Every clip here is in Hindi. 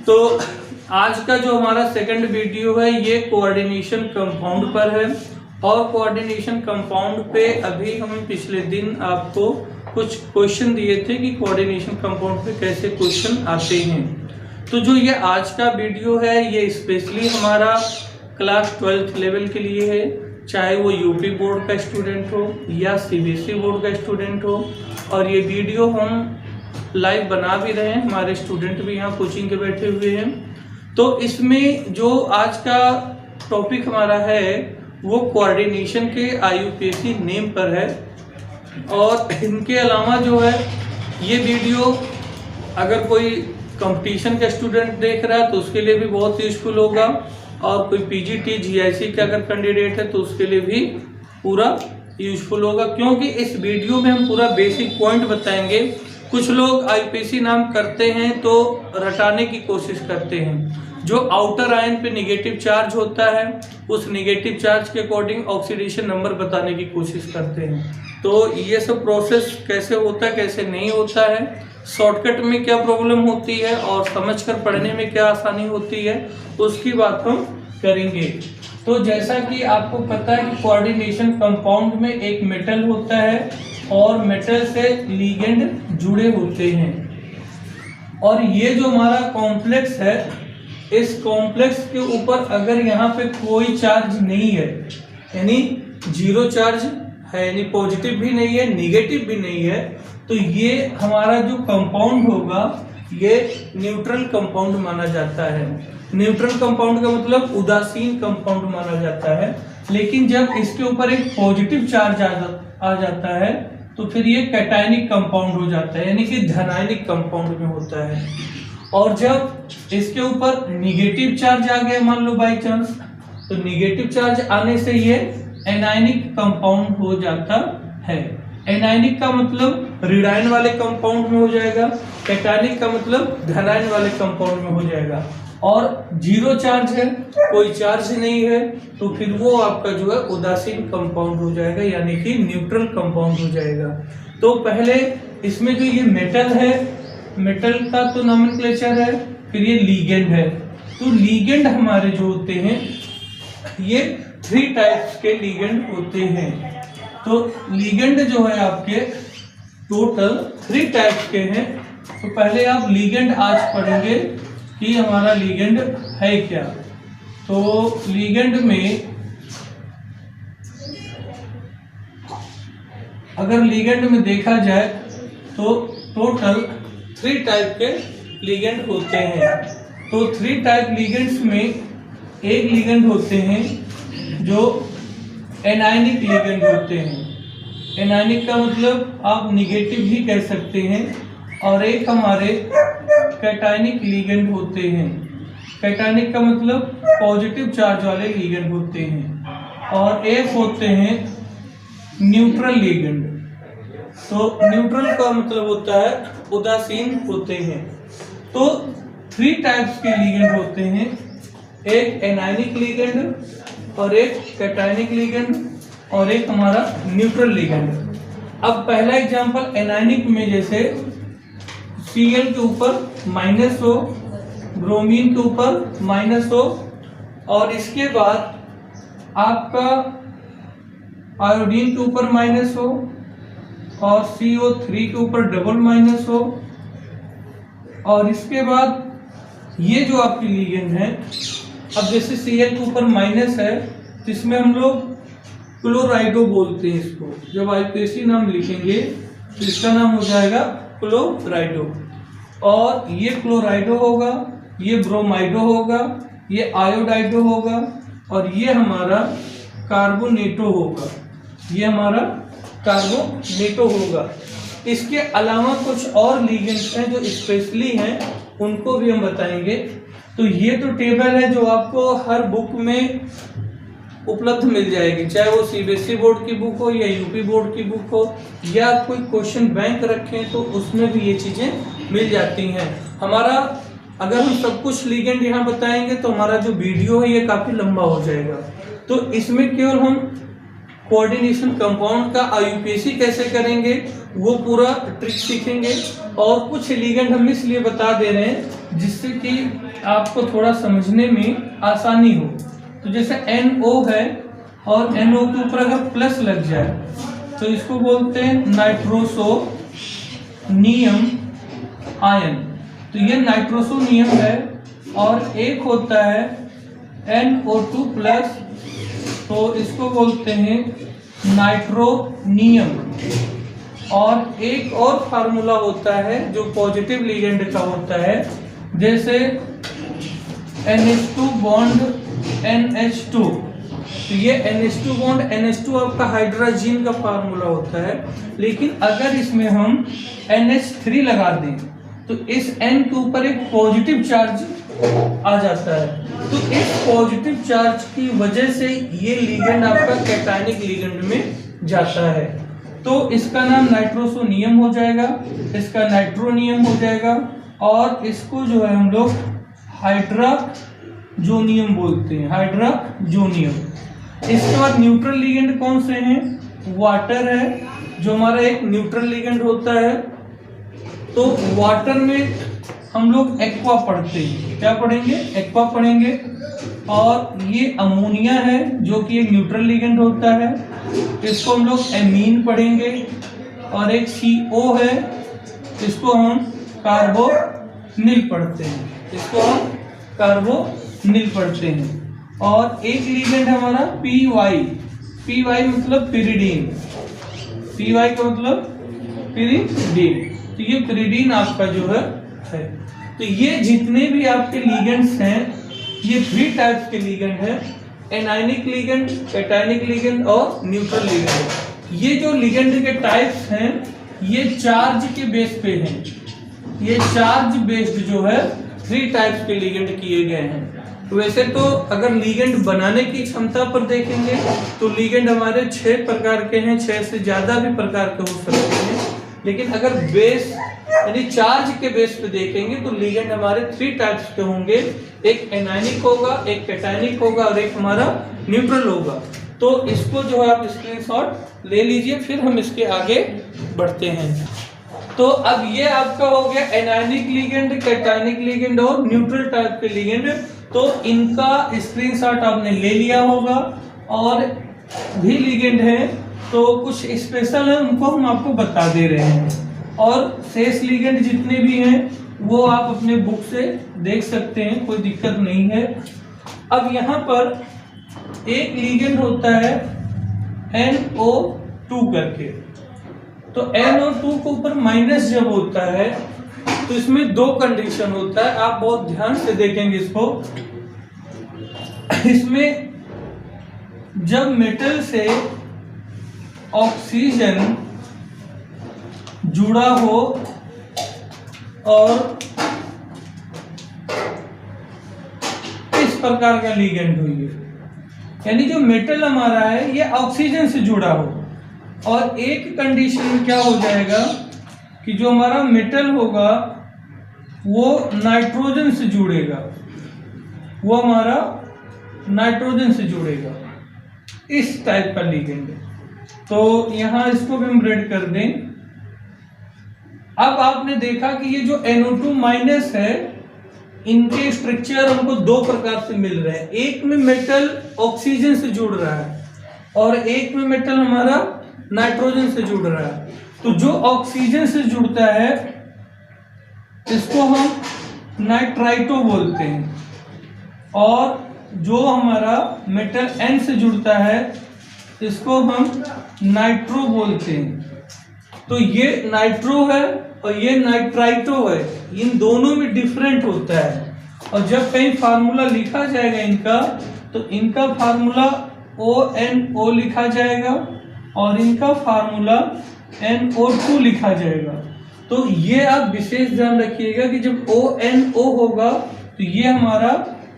तो आज का जो हमारा सेकंड वीडियो है ये कोऑर्डिनेशन कंपाउंड पर है। और कोऑर्डिनेशन कंपाउंड पे अभी हम पिछले दिन आपको कुछ क्वेश्चन दिए थे कि कोऑर्डिनेशन कंपाउंड पे कैसे क्वेश्चन आते हैं। तो जो ये आज का वीडियो है ये स्पेशली हमारा क्लास 12th लेवल के लिए है, चाहे वो यूपी बोर्ड का स्टूडेंट हो या सीबीएसई बोर्ड का स्टूडेंट हो। और ये वीडियो हम लाइव बना भी रहे हैं, हमारे स्टूडेंट भी यहाँ कोचिंग के बैठे हुए हैं। तो इसमें जो आज का टॉपिक हमारा है वो कोऑर्डिनेशन के आईयूपीएसी नेम पर है। और इनके अलावा जो है ये वीडियो अगर कोई कंपटीशन का स्टूडेंट देख रहा है तो उसके लिए भी बहुत यूजफुल होगा, और कोई पीजीटी जीआईसी का अगर कैंडिडेट है तो उसके लिए भी पूरा यूजफुल होगा, क्योंकि इस वीडियो में हम पूरा बेसिक पॉइंट बताएंगे। कुछ लोग आईपीएसी नाम करते हैं तो रटाने की कोशिश करते हैं। जो आउटर आयन पे नेगेटिव चार्ज होता है उस नेगेटिव चार्ज के अकॉर्डिंग ऑक्सीडेशन नंबर बताने की कोशिश करते हैं। तो ये सब प्रोसेस कैसे होता है कैसे नहीं होता है, शॉर्टकट में क्या प्रॉब्लम होती है और समझकर पढ़ने में क्या आसानी होती है, उसकी बात हम करेंगे। तो जैसा कि आपको पता है कि कोऑर्डिनेशन कंपाउंड में एक मेटल होता है और मेटल से लिगेंड जुड़े होते हैं। और ये जो हमारा कॉम्प्लेक्स है इस कॉम्प्लेक्स के ऊपर अगर यहाँ पे कोई चार्ज नहीं है, यानी जीरो चार्ज है, यानी पॉजिटिव भी नहीं है निगेटिव भी नहीं है, तो ये हमारा जो कंपाउंड होगा ये न्यूट्रल कंपाउंड माना जाता है। न्यूट्रल कंपाउंड का मतलब उदासीन कंपाउंड माना जाता है। लेकिन जब इसके ऊपर एक पॉजिटिव चार्ज आ जाता है तो फिर ये कैटायनिक कंपाउंड हो जाता है, यानी कि धनायनिक कंपाउंड में होता है। और जब इसके ऊपर निगेटिव चार्ज आ गया मान लो बाई चांस, तो निगेटिव चार्ज आने से ये एनायनिक कंपाउंड हो जाता है। एनायनिक का मतलब ऋणायन वाले कंपाउंड में हो जाएगा, कैटायनिक का मतलब धनायन वाले कंपाउंड में हो जाएगा। और जीरो चार्ज है, कोई चार्ज नहीं है, तो फिर वो आपका जो है उदासीन कंपाउंड हो जाएगा, यानी कि न्यूट्रल कंपाउंड हो जाएगा। तो पहले इसमें जो ये मेटल है, मेटल का तो नॉमेनक्लेचर है, फिर ये लीगेंड है। तो लीगेंड हमारे जो होते हैं ये 3 टाइप्स के लीगेंड होते हैं। तो लीगेंड जो है आपके टोटल 3 टाइप्स के हैं। तो पहले आप लीगेंड आज पढ़ेंगे कि हमारा लीगेंड है क्या। तो लीगेंड में अगर लीगेंड में देखा जाए तो टोटल 3 टाइप के लीगेंड होते हैं। तो 3 टाइप लीगेंड्स में एक लीगेंड होते हैं जो एनायनिक लीगेंड होते हैं। एनायनिक का मतलब आप निगेटिव भी कह सकते हैं। और एक हमारे कैटायनिक लीगेंड होते हैं। कैटायनिक का मतलब पॉजिटिव चार्ज वाले लीगेंड होते हैं। और एक होते हैं न्यूट्रल लीगेंड। तो न्यूट्रल का मतलब होता है उदासीन होते हैं। तो 3 टाइप्स के लीगेंड होते हैं, एक एनायनिक लीगेंड और एक कैटायनिक लीगेंड और एक हमारा न्यूट्रल लीगेंड। अब पहला एग्जांपल एनायनिक में जैसे Cl के ऊपर माइनस हो, ब्रोमीन के ऊपर माइनस हो, और इसके बाद आपका आयोडीन के ऊपर माइनस हो और CO3 के ऊपर डबल माइनस हो। और इसके बाद ये जो आपकी लीगेंड है, अब जैसे Cl के ऊपर माइनस है तो इसमें हम लोग क्लोराइडो बोलते हैं इसको। जब आईपीएसी नाम लिखेंगे तो इसका नाम हो जाएगा क्लोराइडो। और ये क्लोराइडो होगा, ये ब्रोमाइडो होगा, ये आयोडाइडो होगा, और ये हमारा कार्बोनेटो होगा। ये हमारा कार्बोनेटो होगा। इसके अलावा कुछ और लीगेंड्स हैं जो स्पेशली हैं, उनको भी हम बताएंगे। तो ये तो टेबल है जो आपको हर बुक में उपलब्ध मिल जाएगी, चाहे वो सीबीएसई बोर्ड की बुक हो या यूपी बोर्ड की बुक हो या कोई क्वेश्चन बैंक रखें तो उसमें भी ये चीज़ें मिल जाती हैं। हमारा अगर हम सब कुछ लीगेंड यहाँ बताएंगे तो हमारा जो वीडियो है ये काफ़ी लंबा हो जाएगा। तो इसमें केवल हम कोऑर्डिनेशन कंपाउंड का आईयूपीएसी कैसे करेंगे वो पूरा ट्रिक सीखेंगे। और कुछ लिगेंड हम इसलिए बता दे रहे हैं जिससे कि आपको थोड़ा समझने में आसानी हो। तो जैसे NO है और NO के ऊपर अगर प्लस लग जाए तो इसको बोलते हैं नाइट्रोसोनियम आयन। तो ये नाइट्रोसोनियम है। और एक होता है NO2 प्लस, तो इसको बोलते हैं नाइट्रोनियम। और एक और फार्मूला होता है जो पॉजिटिव लिगेंड का होता है, जैसे NH2 बॉन्ड NH2। तो ये NH2 बॉन्ड NH2 आपका हाइड्रोजन का फार्मूला होता है। लेकिन अगर इसमें हम NH3 लगा दें तो इस N के ऊपर एक पॉजिटिव चार्ज आ जाता है। तो इस पॉजिटिव चार्ज की वजह से ये लिगेंड आपका कैटायनिक लिगेंड में जाता है। तो इसका नाम नाइट्रोसोनियम हो जाएगा, इसका नाइट्रोनियम हो जाएगा, और इसको जो है हम लोग हाइड्राजोनियम बोलते हैं, हाइड्राजोनियम। इसके बाद न्यूट्रल लिगेंड कौन से हैं? वाटर है जो हमारा एक न्यूट्रल लिगेंड होता है। तो वाटर में हम लोग एक्वा पढ़ते हैं। क्या पढ़ेंगे? एक्वा पढ़ेंगे। और ये अमोनिया है जो कि एक न्यूट्रल लिगेंड होता है, इसको हम लोग एमीन पढ़ेंगे। और एक CO है, इसको हम कार्बोनिल पढ़ते हैं, इसको हम कार्बोनिल पढ़ते हैं। और एक लिगेंड हमारा PY मतलब पिरिडीन, PY का मतलब पिरिडीन। तो ये पिरिडीन आपका जो है। तो ये जितने भी आपके लिगेंड्स हैं, ये 3 टाइप्स के लिगेंड हैं: एनायनिक लिगेंड, कैटायनिक लिगेंड और न्यूट्रल लिगेंड। ये जो लिगेंड के टाइप्स हैं ये चार्ज के बेस पे हैं। ये चार्ज बेस्ड जो है 3 टाइप्स के लिगेंड किए गए हैं। वैसे तो अगर लिगेंड बनाने की क्षमता पर देखेंगे तो लिगेंड हमारे 6 प्रकार के हैं, 6 से ज्यादा भी प्रकार के हो सकते हैं। लेकिन अगर बेस यानी चार्ज के बेस पे देखेंगे तो लिगेंड हमारे 3 टाइप्स के होंगे: एक एनायनिक होगा, एक कैटायनिक होगा और एक हमारा न्यूट्रल होगा। तो इसको जो है आप स्क्रीनशॉट ले लीजिए, फिर हम इसके आगे बढ़ते हैं। तो अब ये आपका हो गया एनायनिक लिगेंड, कैटायनिक लिगेंड और न्यूट्रल टाइप के लिगेंड। तो इनका स्क्रीनशॉट आपने ले लिया होगा। और भी लिगेंड है तो कुछ स्पेशल है, उनको हम आपको बता दे रहे हैं। और शेष लिगेंड जितने भी हैं वो आप अपने बुक से देख सकते हैं, कोई दिक्कत नहीं है। अब यहाँ पर एक लिगेंड होता है NO2 करके। तो NO2 के ऊपर माइनस जब होता है तो इसमें 2 कंडीशन होता है। आप बहुत ध्यान से देखेंगे इसको। इसमें जब मेटल से ऑक्सीजन जुड़ा हो और इस प्रकार का लिगेंड हो, यानी जो मेटल हमारा है ये ऑक्सीजन से जुड़ा हो, और एक कंडीशन में क्या हो जाएगा कि जो हमारा मेटल होगा वो नाइट्रोजन से जुड़ेगा, वो हमारा नाइट्रोजन से जुड़ेगा, इस टाइप का लिगेंड। तो यहां इसको भी हम रेड कर दें। अब आपने देखा कि ये जो NO2 माइनस है इनके स्ट्रक्चर हमको 2 प्रकार से मिल रहे हैं। एक में मेटल ऑक्सीजन से जुड़ रहा है और एक में मेटल हमारा नाइट्रोजन से जुड़ रहा है। तो जो ऑक्सीजन से जुड़ता है इसको हम नाइट्राइटो बोलते हैं, और जो हमारा मेटल N से जुड़ता है इसको हम नाइट्रो बोलते हैं। तो ये नाइट्रो है और ये नाइट्राइटो है, इन दोनों में डिफरेंट होता है। और जब कहीं फार्मूला लिखा जाएगा इनका, तो इनका फार्मूला ONO लिखा जाएगा और इनका फार्मूला NO2 लिखा जाएगा। तो ये आप विशेष ध्यान रखिएगा कि जब ONO होगा तो ये हमारा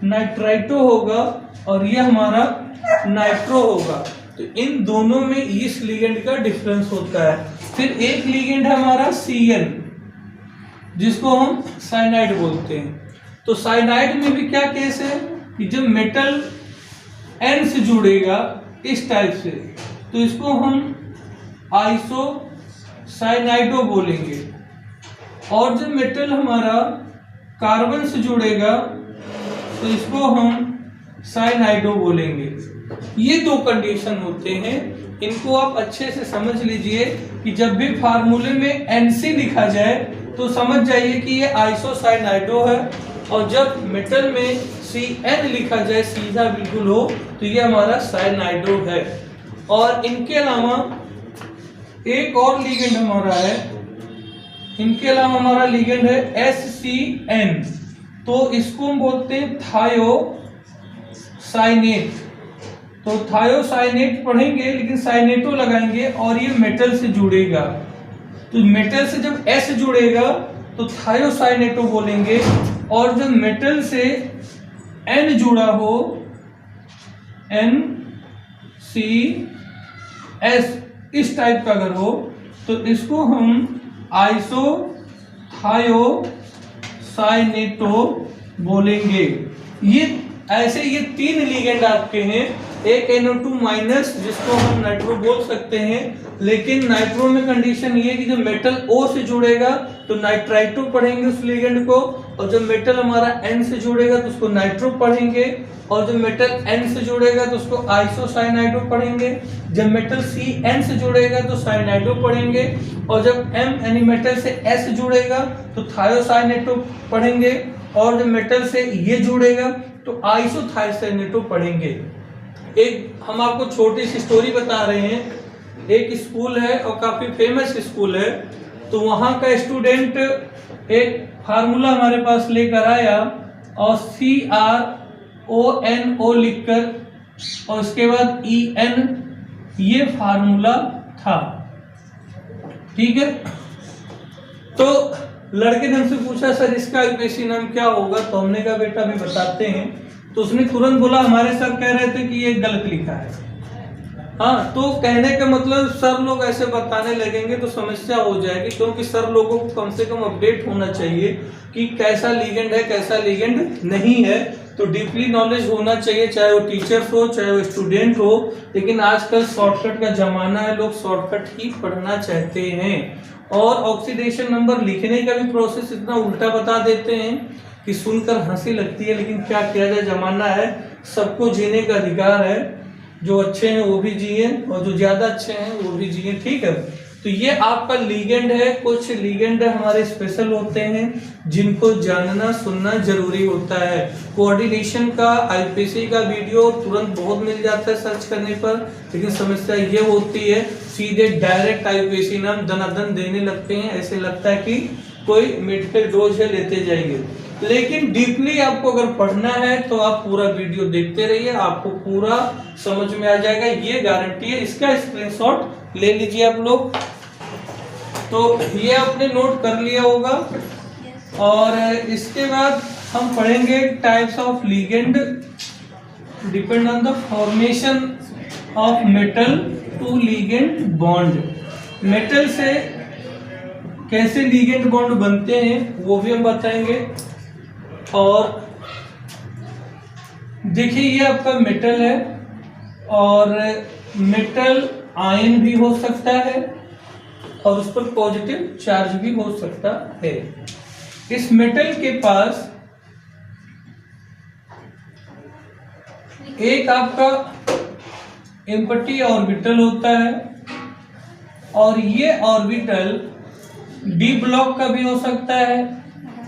नाइट्राइटो होगा और ये हमारा नाइट्रो होगा। तो इन दोनों में इस लिगेंड का डिफरेंस होता है। फिर एक लिगेंड है हमारा CN, जिसको हम साइनाइड बोलते हैं। तो साइनाइड में भी क्या केस है कि जब मेटल N से जुड़ेगा इस टाइप से, तो इसको हम आइसो साइनाइडो बोलेंगे। और जब मेटल हमारा कार्बन से जुड़ेगा तो इसको हम साइनाइडो बोलेंगे। ये दो कंडीशन होते हैं, इनको आप अच्छे से समझ लीजिए कि जब भी फार्मूले में Nc लिखा जाए तो समझ जाइए कि ये आइसोसाइनाइडो है, और जब मेटल में Cn लिखा जाए सीधा बिल्कुल हो तो ये हमारा साइनाइडो है। और इनके अलावा एक और लिगेंड हमारा है, इनके अलावा हमारा लिगेंड है HCN, तो इसको हम बोलते हैं थायोसाइनेट। तो थायोसाइनेट पढ़ेंगे लेकिन साइनेटो लगाएंगे और ये मेटल से जुड़ेगा। तो मेटल से जब S जुड़ेगा तो थायोसाइनेटो बोलेंगे, और जब मेटल से N जुड़ा हो NCS इस टाइप का अगर हो तो इसको हम आइसोथायोसाइनेटो बोलेंगे। ये ऐसे ये तीन लिगेंड आपके हैं। एक NO2 माइनस जिसको हम नाइट्रो बोल सकते हैं, लेकिन नाइट्रो में कंडीशन ये है कि जब मेटल O से जुड़ेगा तो नाइट्राइटो पढ़ेंगे उस लिगेंड को, और जब मेटल हमारा N से जुड़ेगा तो उसको नाइट्रो पढ़ेंगे, और जब मेटल N से जुड़ेगा तो उसको आइसोसाइनाइडो पढ़ेंगे, जब मेटल CN से जुड़ेगा तो साइनाइडो पढ़ेंगे, और जब M यानी मेटल से S जुड़ेगा तो थायोसाइनेटो पढ़ेंगे, और जब मेटल से ये जुड़ेगा तो आइसोथायोसाइनेटो पढ़ेंगे। एक हम आपको छोटी सी स्टोरी बता रहे हैं। एक स्कूल है और काफी फेमस स्कूल है, तो वहां का स्टूडेंट एक फार्मूला हमारे पास लेकर आया और CRONO लिखकर और उसके बाद EN ये फार्मूला था। ठीक है, तो लड़के ने हमसे पूछा सर इसका आईपीसी नाम क्या होगा, तो हमने कहा बेटा अभी बताते हैं। तो उसने तुरंत बोला हमारे सर कह रहे थे कि ये गलत लिखा है। हाँ, तो कहने का मतलब सर लोग ऐसे बताने लगेंगे तो समस्या हो जाएगी, क्योंकि सर लोगों को कम से कम अपडेट होना चाहिए कि कैसा लीगेंड है कैसा लीगेंड नहीं है। तो डीपली नॉलेज होना चाहिए, चाहे वो टीचर्स हो चाहे वो स्टूडेंट हो। लेकिन आजकल शॉर्टकट का जमाना है, लोग शॉर्टकट ही पढ़ना चाहते हैं, और ऑक्सीडेशन नंबर लिखने का भी प्रोसेस इतना उल्टा बता देते हैं कि सुनकर हंसी लगती है। लेकिन क्या किया जाए, जमाना है, सबको जीने का अधिकार है। जो अच्छे हैं वो भी जिए और जो ज्यादा अच्छे हैं वो भी जिए। ठीक है, तो ये आपका लीगेंड है। कुछ लीगेंड हमारे स्पेशल होते हैं जिनको जानना सुनना जरूरी होता है। कोऑर्डिनेशन का आईपीसी का वीडियो तुरंत बहुत मिल जाता है सर्च करने पर, लेकिन समस्या ये होती है सीधे डायरेक्ट आईपीसी नाम दनादन देने लगते हैं, ऐसे लगता है कि कोई मेडिकल डोज है लेते जाएंगे। लेकिन डीपली आपको अगर पढ़ना है तो आप पूरा वीडियो देखते रहिए, आपको पूरा समझ में आ जाएगा, ये गारंटी है। इसका स्क्रीनशॉट ले लीजिए आप लोग। तो ये आपने नोट कर लिया होगा। और इसके बाद हम पढ़ेंगे types of ligand depend on the formation of metal to ligand bond. Metal से कैसे लीगेंड बॉन्ड बनते हैं वो भी हम बताएंगे। और देखिए ये आपका मेटल है, और मेटल आयन भी हो सकता है और उस पर पॉजिटिव चार्ज भी हो सकता है। इस मेटल के पास एक आपका एम्प्टी ऑर्बिटल होता है, और ये ऑर्बिटल डी ब्लॉक का भी हो सकता है,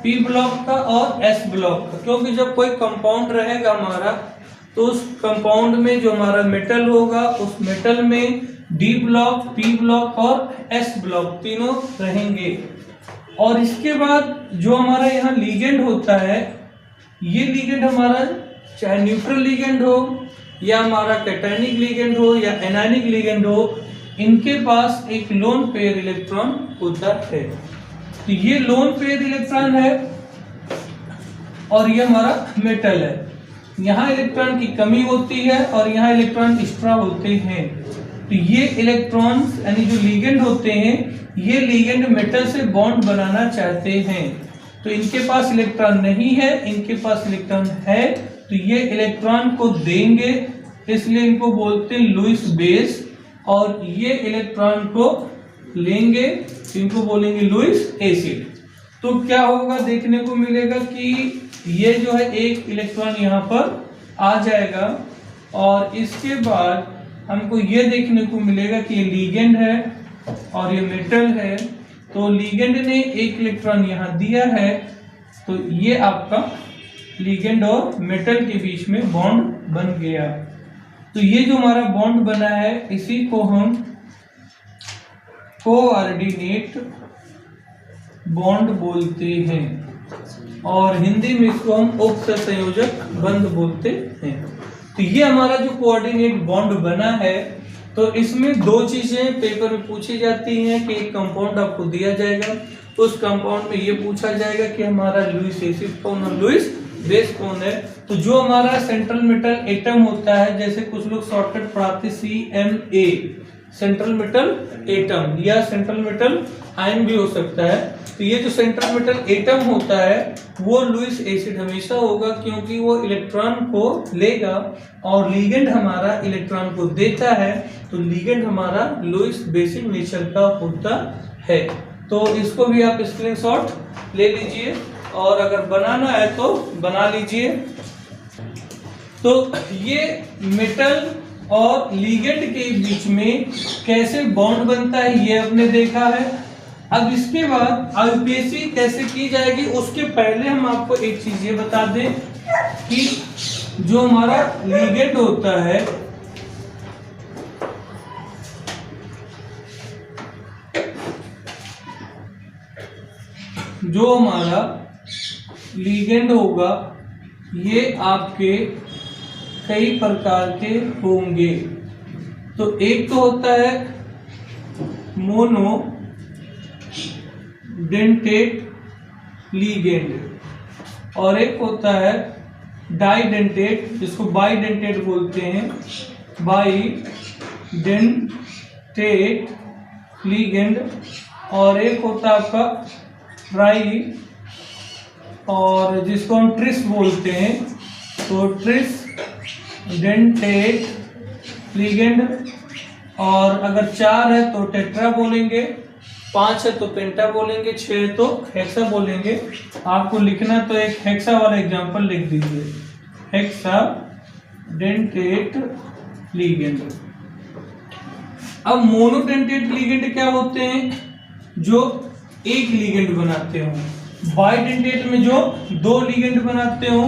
पी ब्लॉक का और एस ब्लॉक का। क्योंकि जब कोई कंपाउंड रहेगा हमारा तो उस कंपाउंड में जो हमारा मेटल होगा उस मेटल में डी ब्लॉक, पी ब्लॉक और एस ब्लॉक तीनों रहेंगे। और इसके बाद जो हमारा यहाँ लीगेंड होता है, ये लीगेंड हमारा चाहे न्यूट्रल लीगेंड हो या हमारा कैटायनिक लीगेंड हो या एनायनिक लीगेंड हो, इनके पास एक लोन पेयर इलेक्ट्रॉन होता है। तो ये लोन पेयर इलेक्ट्रॉन है और ये हमारा मेटल है। यहाँ इलेक्ट्रॉन की कमी होती है और यहाँ इलेक्ट्रॉन एक्स्ट्रा होते हैं। तो ये इलेक्ट्रॉन्स यानी जो लीगेंड होते हैं, ये लीगेंड मेटल से बॉन्ड बनाना चाहते हैं। तो इनके पास इलेक्ट्रॉन नहीं है, इनके पास इलेक्ट्रॉन है, तो ये इलेक्ट्रॉन को देंगे, इसलिए इनको बोलते हैं लुईस बेस। और ये इलेक्ट्रॉन को लेंगे, इनको बोलेंगे लुईस एसिड। तो क्या होगा, देखने को मिलेगा कि ये जो है एक इलेक्ट्रॉन यहाँ पर आ जाएगा और इसके बाद हमको ये देखने को मिलेगा कि ये लीगेंड है और ये मेटल है। तो लीगेंड ने एक इलेक्ट्रॉन यहाँ दिया है, तो ये आपका लीगेंड और मेटल के बीच में बॉन्ड बन गया। तो ये जो हमारा बॉन्ड बना है इसी को हम कोऑर्डिनेट बॉन्ड बोलते हैं और हिंदी में इसको हम उपसंयोजक बंध बोलते हैं। तो ये हमारा जो कोऑर्डिनेट बॉन्ड बना है, तो इसमें दो चीजें पेपर में पूछी जाती हैं कि एक कंपाउंड आपको दिया जाएगा, उस कंपाउंड में ये पूछा जाएगा कि हमारा लुईस एसिड कौन और लुईस बेस कौन है। तो जो हमारा सेंट्रल मेटल एटम होता है, जैसे कुछ लोग शॉर्टकट पढ़ाते CMA, सेंट्रल मेटल एटम, या सेंट्रल मेटल आयन भी हो सकता है। तो ये जो सेंट्रल मेटल एटम होता है वो लुईस एसिड हमेशा होगा, क्योंकि वो इलेक्ट्रॉन को लेगा और लीगेंड हमारा इलेक्ट्रॉन को देता है। तो लीगेंड हमारा लुईस बेसिक नेचर का होता है। तो इसको भी आप स्क्रीनशॉट ले लीजिए और अगर बनाना है तो बना लीजिए। तो ये मेटल और लीगेंड के बीच में कैसे बॉन्ड बनता है ये आपने देखा है। अब इसके बाद आईपीएसी कैसे की जाएगी, उसके पहले हम आपको एक चीज ये बता दें कि जो हमारा लीगेंड होता है, जो हमारा लीगेंड होगा ये आपके कई प्रकार के होंगे। तो एक तो होता है मोनो डेंटेट लीगेंड और एक होता है डाइडेंटेट, जिसको बाइडेंटेट बोलते हैं, बाइडेंटेट लीगेंड। और एक होता है आपका ट्राई, और जिसको हम ट्रिस बोलते हैं, तो ट्रिस डेंटेट लीगेंड। और अगर 4 है तो टेट्रा बोलेंगे, 5 है तो पेंटा बोलेंगे, 6 है तो हेक्सा बोलेंगे। आपको लिखना तो एक हेक्सा वाला एग्जांपल लिख दीजिए, हेक्सा डेंटेट लीगेंड। अब मोनोडेंटेट लीगेंड क्या होते हैं, जो एक लीगेंड बनाते हो, बाइडेंटेट में जो 2 लीगेंड बनाते हो,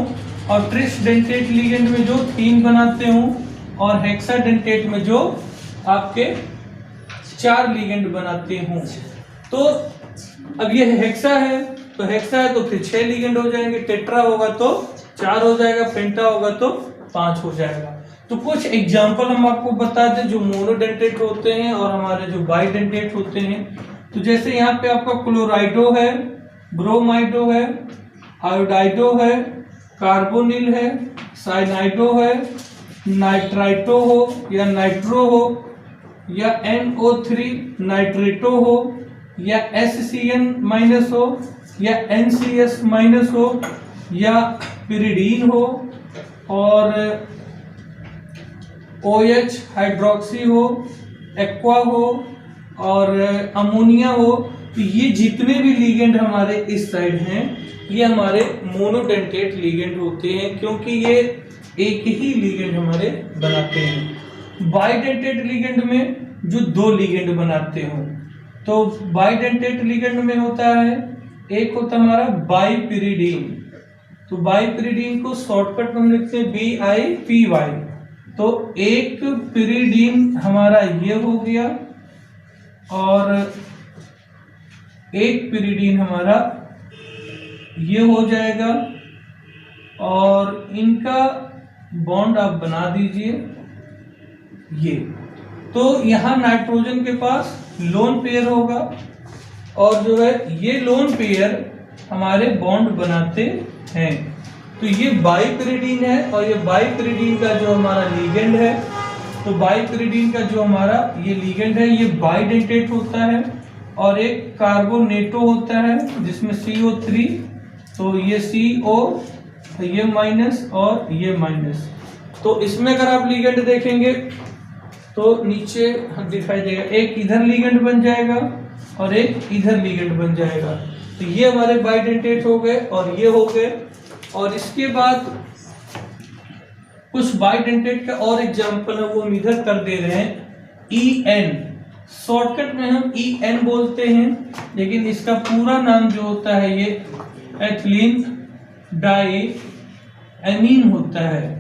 और ट्रिसडेंटेट लीगेंड में जो 3 बनाते हो, और हेक्साडेंटेट में जो आपके 4 लीगेंड बनाते हो। तो अब ये हेक्सा है तो हेक्सा है तो फिर 6 लीगेंड हो जाएंगे, टेट्रा होगा तो 4 हो जाएगा, पेंटा होगा तो 5 हो जाएगा। तो कुछ एग्जाम्पल हम आपको बता दें जो मोनोडेंटेट होते हैं और हमारे जो बाइडेंटेट होते हैं। तो जैसे यहाँ पे आपका क्लोराइडो है, ब्रोमाइडो है, आयोडाइडो है, कार्बोनिल है, साइनाइडो है, नाइट्राइटो हो या नाइट्रो हो, या NO3 नाइट्रेटो हो, या SCN- हो, या NCS- हो, या पिरिडीन हो, और OH हाइड्रोक्सी हो, एक्वा हो, और अमोनिया हो। तो ये जितने भी लीगेंड हमारे इस साइड हैं ये हमारे मोनोडेंटेट लीगेंड होते हैं, क्योंकि ये एक ही लीगेंड हमारे बनाते हैं। बाइडेंटेट लीगेंड में जो 2 लीगेंड बनाते हो, तो बाइडेंटेट लीगेंड में होता है, एक होता है हमारा बाइपिरिडीन। तो बाइपिरिडीन को शॉर्टकट में हम लिखते हैं BIPY। तो एक पिरिडीन हमारा ये हो गया और एक पिरिडीन हमारा ये हो जाएगा, और इनका बॉन्ड आप बना दीजिए ये। तो यहाँ नाइट्रोजन के पास लोन पेयर होगा और जो है ये लोन पेयर हमारे बॉन्ड बनाते हैं। तो ये बाइपिरिडीन है और ये बाइपिरिडीन का जो हमारा लीगेंड है, तो बाइपिरिडीन का जो हमारा ये लीगेंड है ये बाइडेंटेट होता है, और एक कार्बोनेटो होता है जिसमें CO3, तो ये CO, ये माइनस और ये माइनस। तो इसमें अगर आप लीगेंड देखेंगे तो नीचे दिखाई देगा, एक इधर लिगेंड बन जाएगा और एक इधर लिगेंड बन जाएगा। तो ये हमारे बाइडेंटेट हो गए और ये हो गए। और इसके बाद कुछ बाइडेंटेट का और एग्जांपल है वो हम इधर कर दे रहे हैं। EN शॉर्टकट में हम EN बोलते हैं, लेकिन इसका पूरा नाम जो होता है ये एथिलीन डाई एमीन होता है।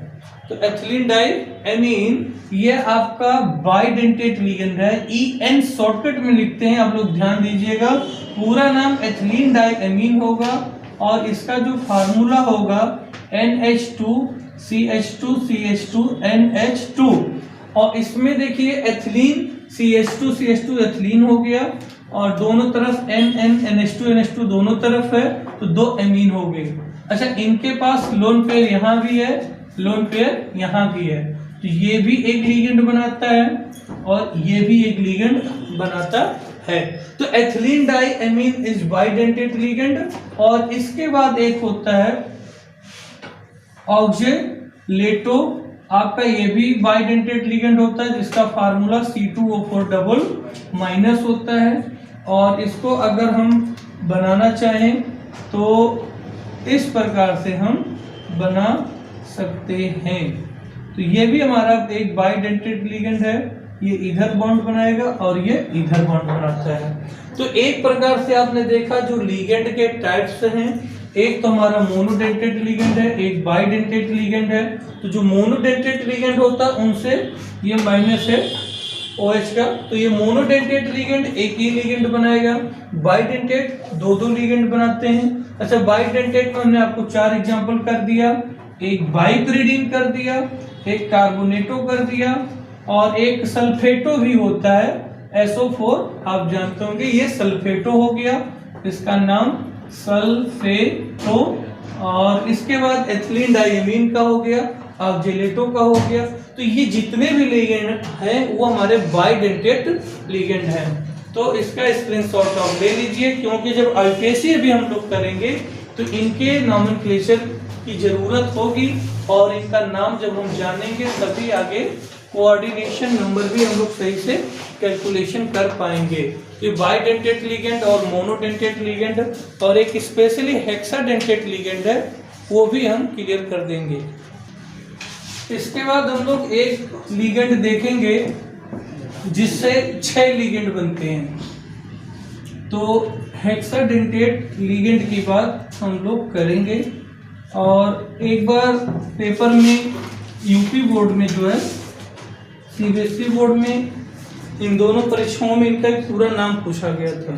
तो एथिलीन डाई एमीन ये आपका बाइडेंटेट लिगेंड है। EN शॉर्टकट में लिखते हैं, आप लोग ध्यान दीजिएगा। पूरा नाम एथिलीन डाई एमीन होगा और इसका जो फार्मूला होगा NH2 CH2 CH2 NH2। और इसमें देखिए एथिलीन CH2 CH2 एथिलीन हो गया और दोनों तरफ NH2 NH2 दोनों तरफ है, तो 2 एमीन हो गए। अच्छा, इनके पास लोन पेयर यहाँ भी है, लोन पेयर यहाँ भी है, तो ये भी एक लिगेंड बनाता है और ये भी एक लिगेंड बनाता है। तो ethylene diamine is bidentate ligand. और इसके बाद एक होता है ऑक्जेलेटो, आपका ये भी बाइडेंटेट लिगेंड होता है जिसका फार्मूला C2O4 डबल माइनस होता है। और इसको अगर हम बनाना चाहें तो इस प्रकार से हम बना सकते हैं। तो ये भी हमारा एक बाइडेंटेट लिगेंड है, ये इधर बॉन्ड बनाएगा और ये इधर बॉन्ड बनाता है। तो एक प्रकार से आपने देखा जो लिगेंड के टाइप्स हैं, एक तो हमारा मोनोडेंटेट लिगेंड है, एक बाइडेंटेट लिगेंड है। तो जो मोनोडेंटेट लिगेंड होता है उनसे ये माइनस है OH का, तो ये मोनोडेंटेट लिगेंड एक ही लिगेंड बनाएगा, बाइडेंटेट 2-2 लिगेंड बनाते हैं। अच्छा, बाइडेंटेट में हमने आपको 4 एग्जांपल कर दिया, एक बाइप्रिडीन कर दिया, एक कार्बोनेटो कर दिया और एक सल्फेटो भी होता है SO4, आप जानते होंगे, ये सल्फेटो हो गया, इसका नाम सल्फेटो। और इसके बाद एथिलीन डाइमीन का हो गया, ऑक्जेलेटो का हो गया। तो ये जितने भी लिगेंड हैं वो हमारे बाइडेंटेट लिगेंड हैं। तो इसका स्क्रीनशॉट आप ले लीजिए, क्योंकि जब आईपीएससी भी हम लोग करेंगे तो इनके नॉमेनक्लेचर की जरूरत होगी और इनका नाम जब हम जानेंगे तभी आगे कोऑर्डिनेशन नंबर भी हम लोग सही से कैलकुलेशन कर पाएंगे। ये बाइडेंटेट लिगेंड और मोनोडेंटेट लिगेंड और एक स्पेशली हेक्साडेंटेट लिगेंड है, वो भी हम क्लियर कर देंगे। इसके बाद हम लोग एक लिगेंड देखेंगे जिससे 6 लिगेंड बनते हैं। तो हेक्साडेंटेट लिगेंड की बात हम लोग करेंगे। और एक बार पेपर में यूपी बोर्ड में जो है सीबीएसई बोर्ड में इन दोनों परीक्षाओं में इनका एक पूरा नाम पूछा गया था।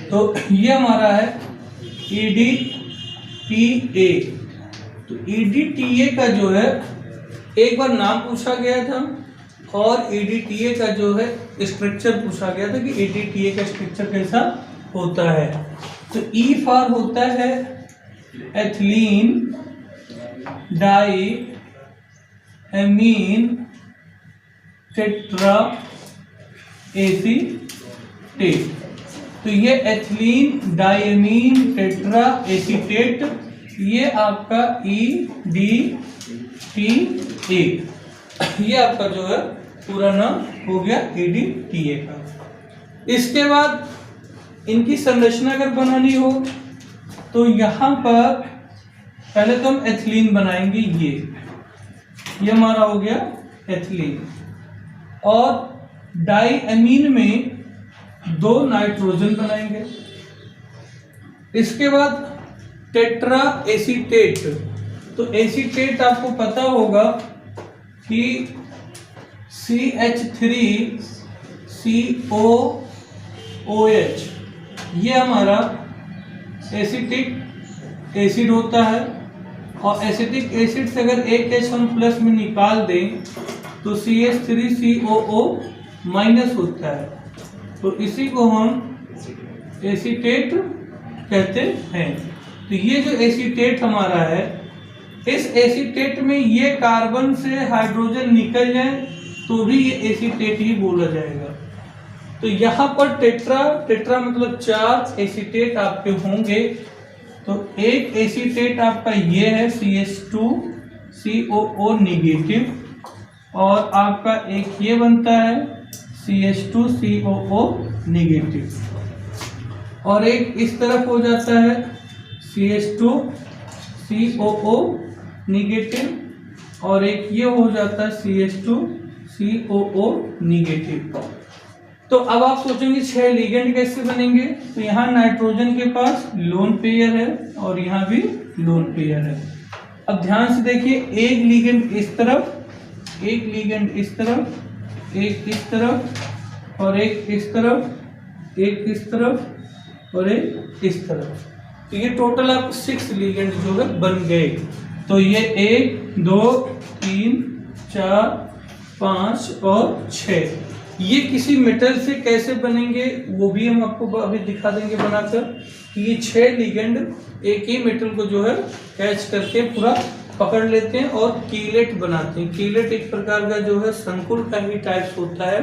तो ये हमारा है EDTA। तो EDTA का जो है एक बार नाम पूछा गया था और EDTA का जो है स्ट्रक्चर पूछा गया था कि EDTA का स्ट्रक्चर कैसा होता है। तो E फॉर होता है ethylene diamine tetraacetate. तो ये एथिलीन डाइमीन टेट्रा एसीटेट, ये आपका EDTA, ये आपका जो है पूरा नाम हो गया EDTA का। इसके बाद इनकी संरचना अगर बनानी हो तो यहाँ पर पहले तो हम एथिलीन बनाएंगे, ये हमारा हो गया एथिलीन। और डाइएमीन में 2 नाइट्रोजन बनाएंगे। इसके बाद टेट्रा एसीटेट। तो एसीटेट आपको पता होगा कि CH3COOH, ये हमारा एसिटिक एसिड होता है। और एसिटिक एसिड से अगर एक H हम प्लस में निकाल दें तो CH3COO माइनस होता है, तो इसी को हम एसीटेट कहते हैं। तो ये जो एसीटेट हमारा है, इस एसीटेट में ये कार्बन से हाइड्रोजन निकल जाए तो भी ये एसीटेट ही बोला जाएगा। तो यहाँ पर टेट्रा मतलब 4 एसीटेट आपके होंगे। तो एक एसीटेट आपका ये है CH2COO निगेटिव, और आपका एक ये बनता है CH2COO नेगेटिव, और एक इस तरफ हो जाता है CH2COO नेगेटिव, और एक ये हो जाता है CH2COO नेगेटिव। तो अब आप सोचेंगे 6 लिगेंड कैसे बनेंगे, तो यहाँ नाइट्रोजन के पास लोन पेयर है और यहाँ भी लोन पेयर है। अब ध्यान से देखिए, एक लिगेंड इस तरफ, एक लिगेंड इस तरफ, एक इस तरफ, और एक इस तरफ, एक इस तरफ, और एक इस तरफ। तो ये टोटल आप 6 लिगेंड जो है बन गए। तो ये 1 2 3 4 5 और 6, ये किसी मेटल से कैसे बनेंगे वो भी हम आपको अभी दिखा देंगे बनाकर, कि ये 6 लिगेंड एक ही मेटल को जो है कैच करके पूरा पकड़ लेते हैं और कीलेट बनाते हैं। कीलेट एक प्रकार का जो है संकुल का ही टाइप्स होता है।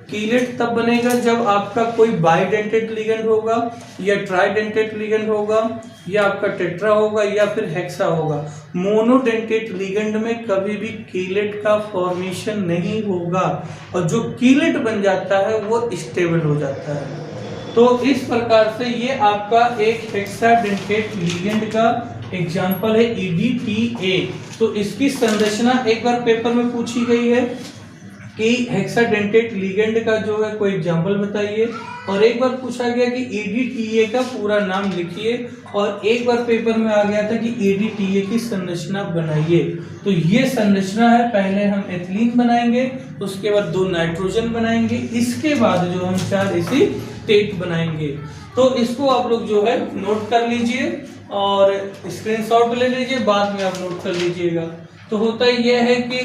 कीलेट तब बनेगा जब आपका कोई बाइडेंटेड लिगेंड होगा, या ट्राइडेंटेड लिगेंड होगा, या आपका टेट्रा होगा, या फिर हेक्सा होगा। मोनोडेंटेड लिगेंड में कभी भी कीलेट का फॉर्मेशन नहीं होगा, और जो कीलेट बन जाता है वो स्टेबल हो जाता है। तो इस प्रकार से ये आपका एक हेक्साडेंटेड लिगेंड का एग्जाम्पल है EDTA। तो इसकी संरचना एक बार पेपर में पूछी गई है कि हेक्साडेंटेड लिगेंड का जो है कोई एग्जाम्पल बताइए, और एक बार पूछा गया कि EDTA का पूरा नाम लिखिए, और एक बार पेपर में आ गया था कि EDTA की संरचना बनाइए। तो ये संरचना है, पहले हम एथिलीन बनाएंगे, उसके बाद 2 नाइट्रोजन बनाएंगे, इसके बाद जो हम 4 एसीटेट बनाएंगे। तो इसको आप लोग जो है नोट कर लीजिए और स्क्रीनशॉट ले लीजिए, बाद में आप नोट कर लीजिएगा। तो होता यह है कि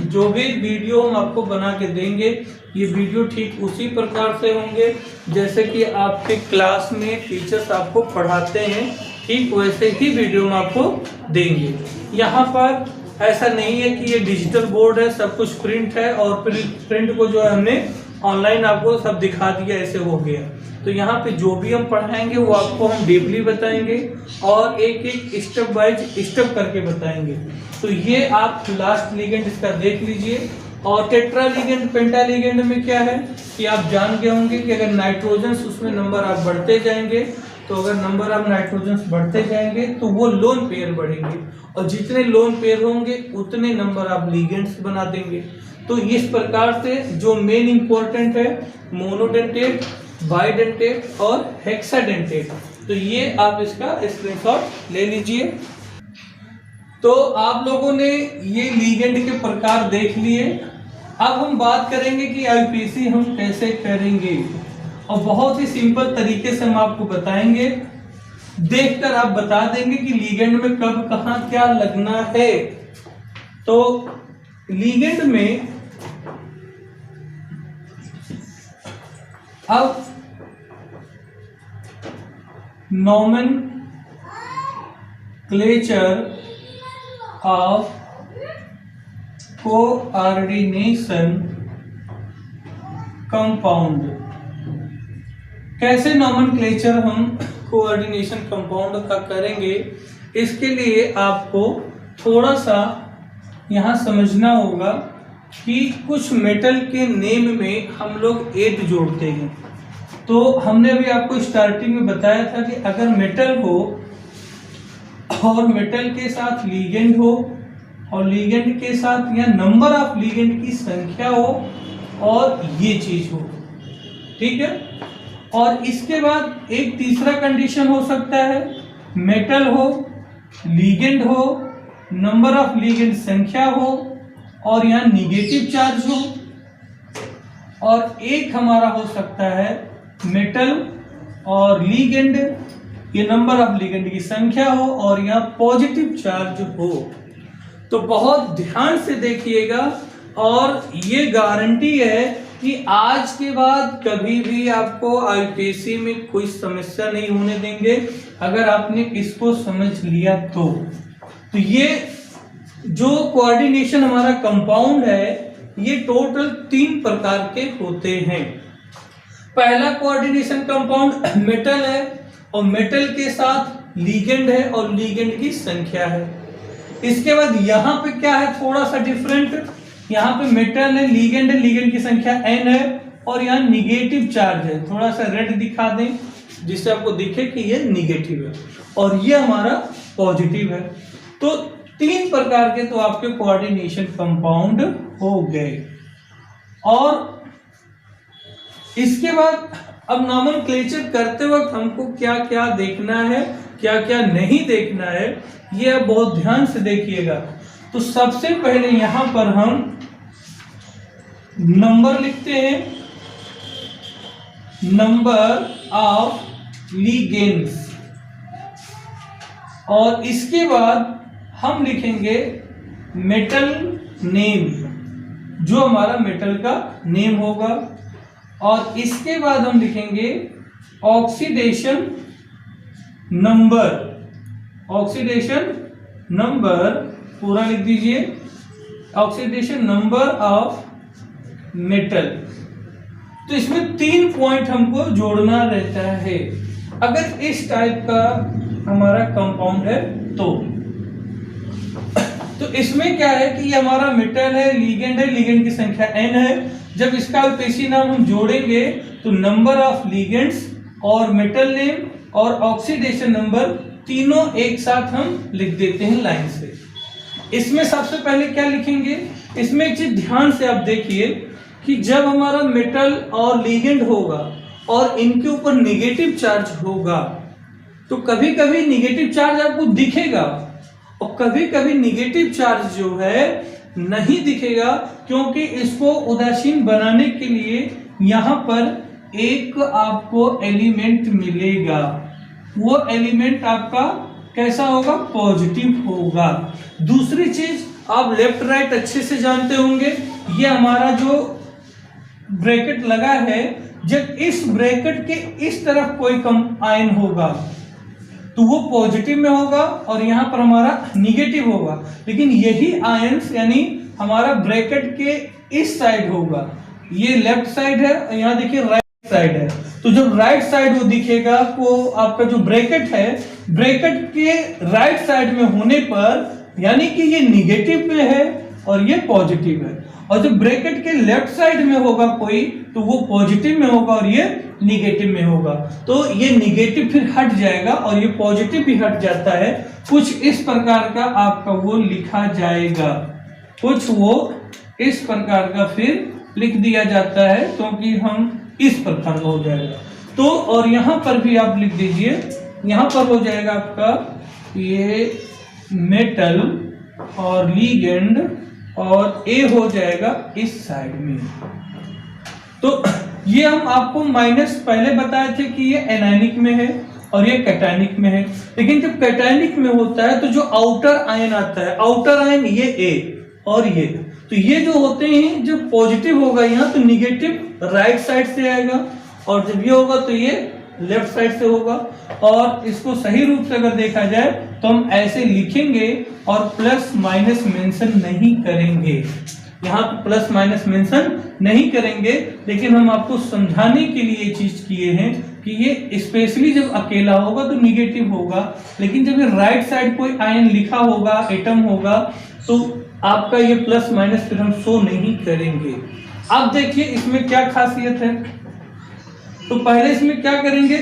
जो भी वीडियो हम आपको बना के देंगे, ये वीडियो ठीक उसी प्रकार से होंगे जैसे कि आपके क्लास में टीचर्स आपको पढ़ाते हैं, ठीक वैसे ही वीडियो हम आपको देंगे। यहाँ पर ऐसा नहीं है कि ये डिजिटल बोर्ड है, सब कुछ प्रिंट है, और प्रिंट को जो है हमने ऑनलाइन आपको सब दिखा दिया, ऐसे हो गया। तो यहाँ पे जो भी हम पढ़ाएंगे वो आपको हम डीपली बताएंगे, और एक एक स्टेप वाइज स्टेप करके बताएंगे। तो ये आप लास्ट लिगेंड इसका देख लीजिए। और टेट्रा लिगेंड, पेंटा लिगेंड में क्या है कि आप जान गए होंगे कि अगर नाइट्रोजन उसमें नंबर आप बढ़ते जाएंगे, तो अगर नंबर ऑफ नाइट्रोजन बढ़ते जाएंगे तो वो लोन पेयर बढ़ेंगे, और जितने लोन पेयर होंगे उतने नंबर ऑफ लिगेंड्स बना देंगे। तो इस प्रकार से जो मेन इंपॉर्टेंट है मोनोडेंटेट, बाइडेंटेट और हेक्साडेंटेट, तो ये आप इसका स्क्रीनशॉट ले लीजिए। तो आप लोगों ने ये लिगेंड के प्रकार देख लिए। अब हम बात करेंगे कि आईपीसी हम कैसे करेंगे, और बहुत ही सिंपल तरीके से हम आपको बताएंगे, देखकर आप बता देंगे कि लिगेंड में कब कहाँ क्या लगना है। तो लिगेंड में अब नोमेनक्लेचर ऑफ कोऑर्डिनेशन कंपाउंड, कैसे नोमेनक्लेचर हम कोऑर्डिनेशन कंपाउंड का करेंगे, इसके लिए आपको थोड़ा सा यहाँ समझना होगा कि कुछ मेटल के नेम में हम लोग एट जोड़ते हैं। तो हमने अभी आपको स्टार्टिंग में बताया था कि अगर मेटल हो और मेटल के साथ लीगेंड हो, और लीगेंड के साथ या नंबर ऑफ लीगेंड की संख्या हो, और ये चीज हो, ठीक है। और इसके बाद एक तीसरा कंडीशन हो सकता है, मेटल हो, लीगेंड हो, नंबर ऑफ लीगेंड संख्या हो, और यहाँ निगेटिव चार्ज हो। और एक हमारा हो सकता है मेटल और लीगेंड, ये नंबर ऑफ लीगेंड की संख्या हो, और यहाँ पॉजिटिव चार्ज हो। तो बहुत ध्यान से देखिएगा, और ये गारंटी है कि आज के बाद कभी भी आपको आईपीसी में कोई समस्या नहीं होने देंगे अगर आपने इसको समझ लिया तो। ये जो कोऑर्डिनेशन हमारा कंपाउंड है, ये टोटल 3 प्रकार के होते हैं। पहला कोऑर्डिनेशन कंपाउंड मेटल है, और मेटल के साथ लीगेंड है, और लीगेंड की संख्या है। इसके बाद यहाँ पे क्या है, थोड़ा सा डिफरेंट, यहाँ पे मेटल है, लिगेंड की संख्या n है और यहाँ निगेटिव चार्ज है। थोड़ा सा रेड दिखा दें जिससे आपको दिखे कि ये निगेटिव है और ये हमारा पॉजिटिव है। तो 3 प्रकार के तो आपके कोऑर्डिनेशन कंपाउंड हो गए। और इसके बाद अब नॉमेनक्लेचर करते वक्त हमको क्या क्या देखना है, क्या क्या नहीं देखना है, ये अब बहुत ध्यान से देखिएगा। तो सबसे पहले यहां पर हम नंबर लिखते हैं, नंबर ऑफ लिगेंड्स, और इसके बाद हम लिखेंगे मेटल नेम, जो हमारा मेटल का नेम होगा, और इसके बाद हम लिखेंगे ऑक्सीडेशन नंबर, ऑक्सीडेशन नंबर पूरा लिख दीजिए, ऑक्सीडेशन नंबर ऑफ मेटल। तो इसमें 3 पॉइंट हमको जोड़ना रहता है अगर इस टाइप का हमारा कंपाउंड है तो इसमें क्या है कि ये हमारा मेटल है, लिगेंड की संख्या n है। जब इसका अल्पेशी नाम हम जोड़ेंगे तो नंबर ऑफ लिगेंड्स और मेटल नेम और ऑक्सीडेशन नंबर तीनों एक साथ हम लिख देते हैं लाइन से। इसमें सबसे पहले क्या लिखेंगे, इसमें एक चीज ध्यान से आप देखिए कि जब हमारा मेटल और लिगेंड होगा और इनके ऊपर निगेटिव चार्ज होगा तो कभी कभी निगेटिव चार्ज आपको दिखेगा और कभी कभी निगेटिव चार्ज जो है नहीं दिखेगा, क्योंकि इसको उदासीन बनाने के लिए यहां पर एक आपको एलिमेंट मिलेगा। वो एलिमेंट आपका कैसा होगा, पॉजिटिव होगा। दूसरी चीज आप लेफ्ट राइट अच्छे से जानते होंगे, ये हमारा जो ब्रैकेट लगा है, जब इस ब्रैकेट के इस तरफ कोई कम आयन होगा तो वो पॉजिटिव में होगा और यहां पर हमारा निगेटिव होगा। लेकिन यही आयंस यानी हमारा ब्रैकेट के इस साइड होगा, ये लेफ्ट साइड है और यहां देखिए राइट साइड है। तो जब राइट साइड वो दिखेगा वो आपका जो ब्रैकेट है, ब्रैकेट के राइट साइड में होने पर यानी कि ये निगेटिव में है और ये पॉजिटिव है, और जब ब्रैकेट के लेफ्ट साइड में होगा कोई तो वो पॉजिटिव में होगा और ये निगेटिव में होगा। तो ये निगेटिव फिर हट जाएगा और ये पॉजिटिव भी हट जाता है। कुछ इस प्रकार का आपका वो लिखा जाएगा, कुछ वो इस प्रकार का फिर लिख दिया जाता है, क्योंकि हम इस प्रकार का हो जाएगा। तो और यहां पर भी आप लिख दीजिए, यहां पर हो जाएगा आपका ये मेटल और लिगेंड और ए हो जाएगा इस साइड में। तो ये हम आपको माइनस पहले बताए थे कि ये एनायनिक में है और ये कैटायनिक में है। लेकिन जब कैटायनिक में होता है तो जो आउटर आयन आता है, आउटर आयन ये ए और ये, तो ये जो होते हैं जब पॉजिटिव होगा यहाँ तो निगेटिव राइट साइड से आएगा, और जब ये होगा तो ये लेफ्ट साइड से होगा। और इसको सही रूप से अगर देखा जाए तो हम ऐसे लिखेंगे और प्लस माइनस मेंशन नहीं करेंगे, यहाँ पे प्लस माइनस मेंशन नहीं करेंगे। लेकिन हम आपको समझाने के लिए ये चीज किए हैं कि ये स्पेशली जब अकेला होगा तो निगेटिव होगा, लेकिन जब ये राइट साइड कोई आयन लिखा होगा, एटम होगा, तो आपका ये प्लस माइनस फिर हम शो नहीं करेंगे। अब देखिए इसमें क्या खासियत है। तो पहले इसमें क्या करेंगे,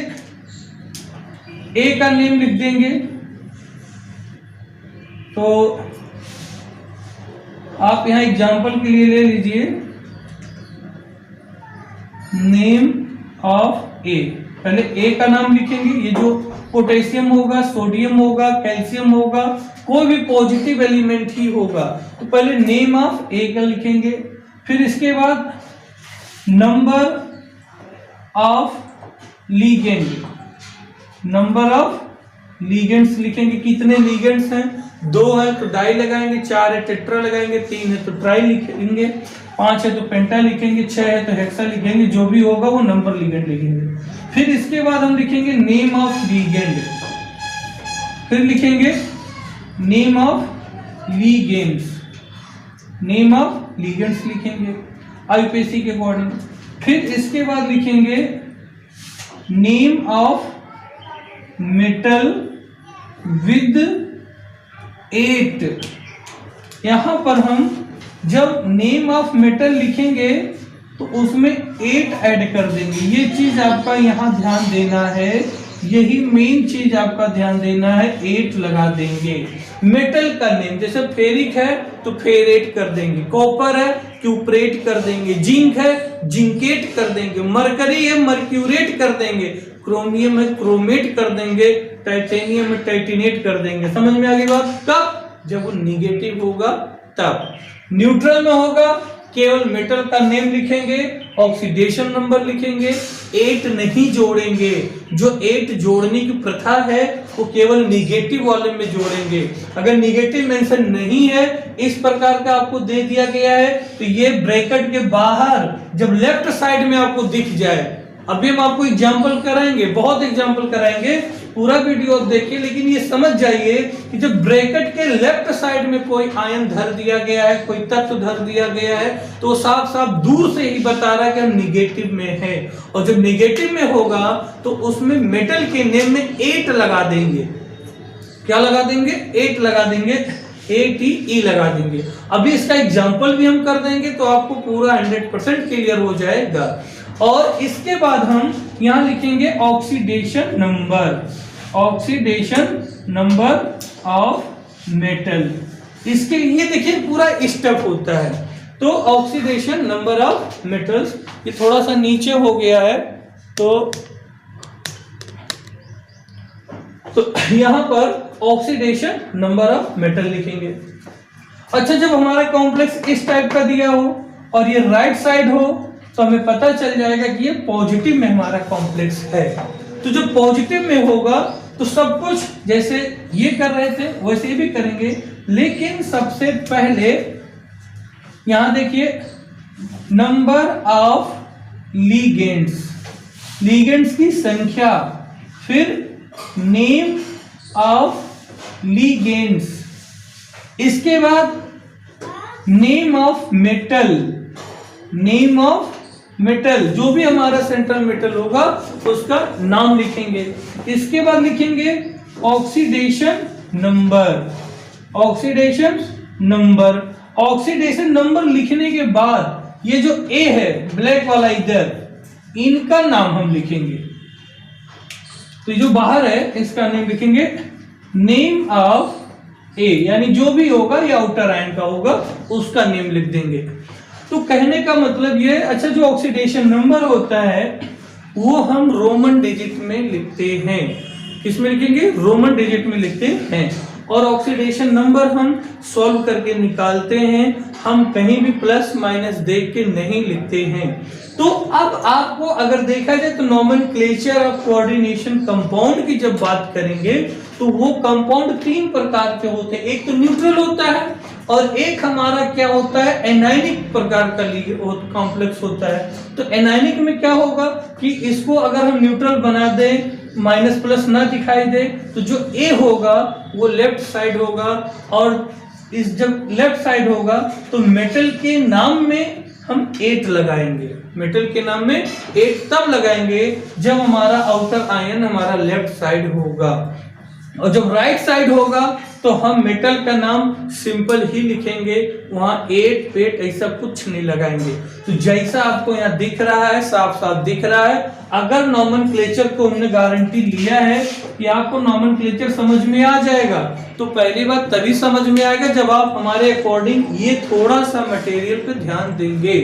ए का नेम लिख देंगे। तो आप यहां एग्जांपल के लिए ले लीजिए नेम ऑफ ए। पहले ए का नाम लिखेंगे, ये जो पोटेशियम होगा, सोडियम होगा, कैल्शियम होगा, कोई भी पॉजिटिव एलिमेंट ही होगा, तो पहले नेम ऑफ ए का लिखेंगे। फिर इसके बाद number of ligand, number of ligands लिखेंगे, कितने लिगेंड्स हैं, 2 है तो डाई लगाएंगे, 4 है टेट्रा लगाएंगे, 3 है तो ट्राई लिखेंगे, 5 है तो पेंटा लिखेंगे, 6 है तो हेक्सा लिखेंगे, जो भी होगा वो नंबर लिगेंड लिखेंगे। फिर इसके बाद हम लिखेंगे नेम ऑफ लिगेंड, फिर लिखेंगे name of ligands, name of ligands लिखेंगे आईपीसी के अकॉर्डिंग। फिर इसके बाद लिखेंगे नेम ऑफ मेटल विद 8, यहां पर हम जब नेम ऑफ मेटल लिखेंगे तो उसमें 8 ऐड कर देंगे। ये चीज आपका यहाँ ध्यान देना है, यही मेन चीज आपका ध्यान देना है। 8 लगा देंगे। मेटल का नेम जैसे फेरिक है तो फेरेट कर देंगे, कॉपर है क्यूपरेट कर देंगे, जिंक है जिंकेट कर देंगे, मरकरी है मर्क्यूरेट कर देंगे, क्रोमियम है क्रोमेट कर देंगे, टाइटेनियम है टाइटेनेट कर देंगे। समझ में आ गई बात? कब? जब वो निगेटिव होगा तब। न्यूट्रल में होगा केवल मेटल का नेम लिखेंगे, ऑक्सीडेशन नंबर लिखेंगे, 8 नहीं जोड़ेंगे। जो 8 जोड़ने की प्रथा है वो केवल निगेटिव वाले में जोड़ेंगे। अगर निगेटिव मेंशन नहीं है, इस प्रकार का आपको दे दिया गया है, तो ये ब्रैकेट के बाहर जब लेफ्ट साइड में आपको दिख जाए, अभी हम आपको एग्जाम्पल कराएंगे, बहुत एग्जाम्पल कराएंगे, पूरा वीडियो आप देखिए, लेकिन ये समझ जाइए कि जब ब्रैकेट के लेफ्ट साइड में कोई आयन धर दिया गया है, कोई तत्व धर दिया गया है, तो साफ साफ दूर से ही बता रहा है कि हम निगेटिव में है। और जब निगेटिव में होगा तो उसमें मेटल के नेम में 8 लगा देंगे। क्या लगा देंगे? 8 लगा देंगे, ATE लगा देंगे। अभी इसका एग्जाम्पल भी हम कर देंगे तो आपको पूरा 100% क्लियर हो जाएगा। और इसके बाद हम यहां लिखेंगे oxidation number, oxidation number of metal. इसके लिए देखिए पूरा स्टेप होता है। तो ऑक्सीडेशन नंबर ऑफ मेटल्स, ये थोड़ा सा नीचे हो गया है, तो यहां पर ऑक्सीडेशन नंबर ऑफ मेटल लिखेंगे। अच्छा, जब हमारा कॉम्प्लेक्स इस टाइप का दिया हो और ये राइट साइड हो तो हमें पता चल जाएगा कि ये पॉजिटिव में हमारा कॉम्प्लेक्स है। तो जब पॉजिटिव में होगा तो सब कुछ जैसे ये कर रहे थे वैसे भी करेंगे, लेकिन सबसे पहले यहां देखिए नंबर ऑफ लीगेंड्स, लीगेंड्स की संख्या, फिर नेम ऑफ लीगेंड्स, इसके बाद name of metal, name of metal, जो भी हमारा सेंट्रल मेटल होगा उसका नाम लिखेंगे। इसके बाद लिखेंगे oxidation number, oxidation number. Oxidation number लिखने के बाद ये जो ए है ब्लैक वाला इधर, इनका नाम हम लिखेंगे। तो जो बाहर है इसका नेम लिखेंगे नेम ऑफ ए, यानी जो भी होगा ये आउटर आयन का होगा उसका नेम लिख देंगे। तो कहने का मतलब ये, अच्छा जो ऑक्सीडेशन नंबर होता है वो हम रोमन डिजिट में लिखते हैं। किसमें लिखेंगे? रोमन डिजिट में लिखते हैं। और ऑक्सीडेशन नंबर हम सॉल्व करके निकालते हैं, हम कहीं भी प्लस माइनस देख के नहीं लिखते हैं। तो अब आपको अगर देखा जाए तो नोमेनक्लेचर ऑफ कोऑर्डिनेशन कंपाउंड की जब बात करेंगे तो वो कंपाउंड 3 प्रकार के होते हैं। एक तो न्यूट्रल होता है और एक हमारा क्या होता है एनायनिक प्रकार का कॉम्प्लेक्स होता है। तो एनायनिक में क्या होगा कि इसको अगर हम न्यूट्रल बना दें, माइनस प्लस ना दिखाई दे, तो जो ए होगा वो लेफ्ट साइड होगा, और इस जब लेफ्ट साइड होगा तो मेटल के नाम में हम 8 लगाएंगे। मेटल के नाम में 8 तब लगाएंगे जब हमारा आउटर आयन हमारा लेफ्ट साइड होगा, और जब राइट साइड होगा तो हम मेटल का नाम सिंपल ही लिखेंगे, वहां 8 पेट ऐसा कुछ नहीं लगाएंगे। तो जैसा आपको यहाँ दिख रहा है, साफ साफ दिख रहा है। अगर नोमेनक्लेचर को हमने गारंटी लिया है कि आपको नोमेनक्लेचर समझ में आ जाएगा, तो पहली बात तभी समझ में आएगा जब आप हमारे अकॉर्डिंग ये थोड़ा सा मटेरियल पे ध्यान देंगे।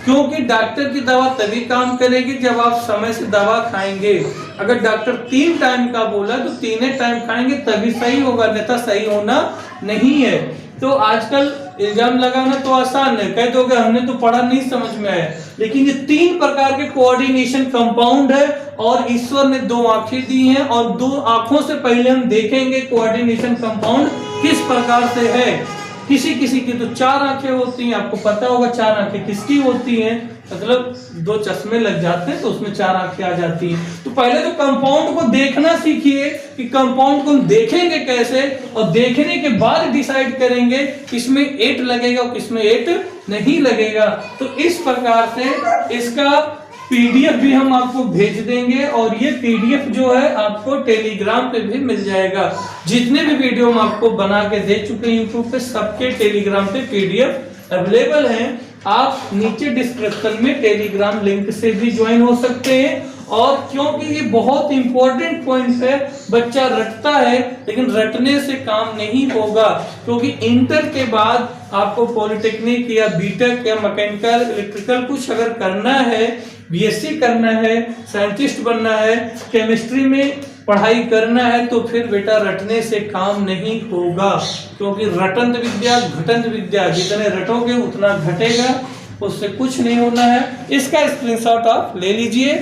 क्योंकि डॉक्टर की दवा तभी काम करेगी जब आप समय से दवा खाएंगे। अगर डॉक्टर 3 टाइम का बोला तो 3 टाइम खाएंगे तभी सही होगा, अन्यथा सही होना नहीं है। तो आजकल इल्जाम लगाना तो आसान है, कह दोगे हमने तो पढ़ा नहीं समझ में आया, लेकिन ये 3 प्रकार के कोऑर्डिनेशन कंपाउंड है और ईश्वर ने 2 आंखें दी हैं, और 2 आंखों से पहले हम देखेंगे कोऑर्डिनेशन कंपाउंड किस प्रकार से है। किसी किसी की तो 4 आंखें होती हैं, आपको पता होगा 4 आंखें किसकी होती हैं, मतलब 2 चश्मे लग जाते हैं तो उसमें 4 आंखें आ जाती हैं। तो पहले तो कंपाउंड को देखना सीखिए कि कंपाउंड को हम देखेंगे कैसे, और देखने के बाद डिसाइड करेंगे किसमें 8 लगेगा और किसमें 8 नहीं लगेगा। तो इस प्रकार से इसका पीडीएफ भी हम आपको भेज देंगे, और ये पीडीएफ जो है आपको टेलीग्राम पे भी मिल जाएगा। जितने भी वीडियो हम आपको बना के दे चुके हैं यूट्यूब पे, सबके टेलीग्राम पे पीडीएफ अवेलेबल हैं। आप नीचे डिस्क्रिप्शन में टेलीग्राम लिंक से भी ज्वाइन हो सकते हैं। और क्योंकि ये बहुत इंपॉर्टेंट पॉइंट है, बच्चा रटता है लेकिन रटने से काम नहीं होगा, क्योंकि इंटर के बाद आपको पॉलिटेक्निक या बीटेक या मैकेनिकल इलेक्ट्रिकल कुछ अगर करना है, बीएससी करना है, साइंटिस्ट बनना है, केमिस्ट्री में पढ़ाई करना है, तो फिर बेटा रटने से काम नहीं होगा, क्योंकि रटंत विद्या घटंत विद्या, जितने रटोगे उतना घटेगा, उससे कुछ नहीं होना है। इसका स्क्रीनशॉट आप ले लीजिए।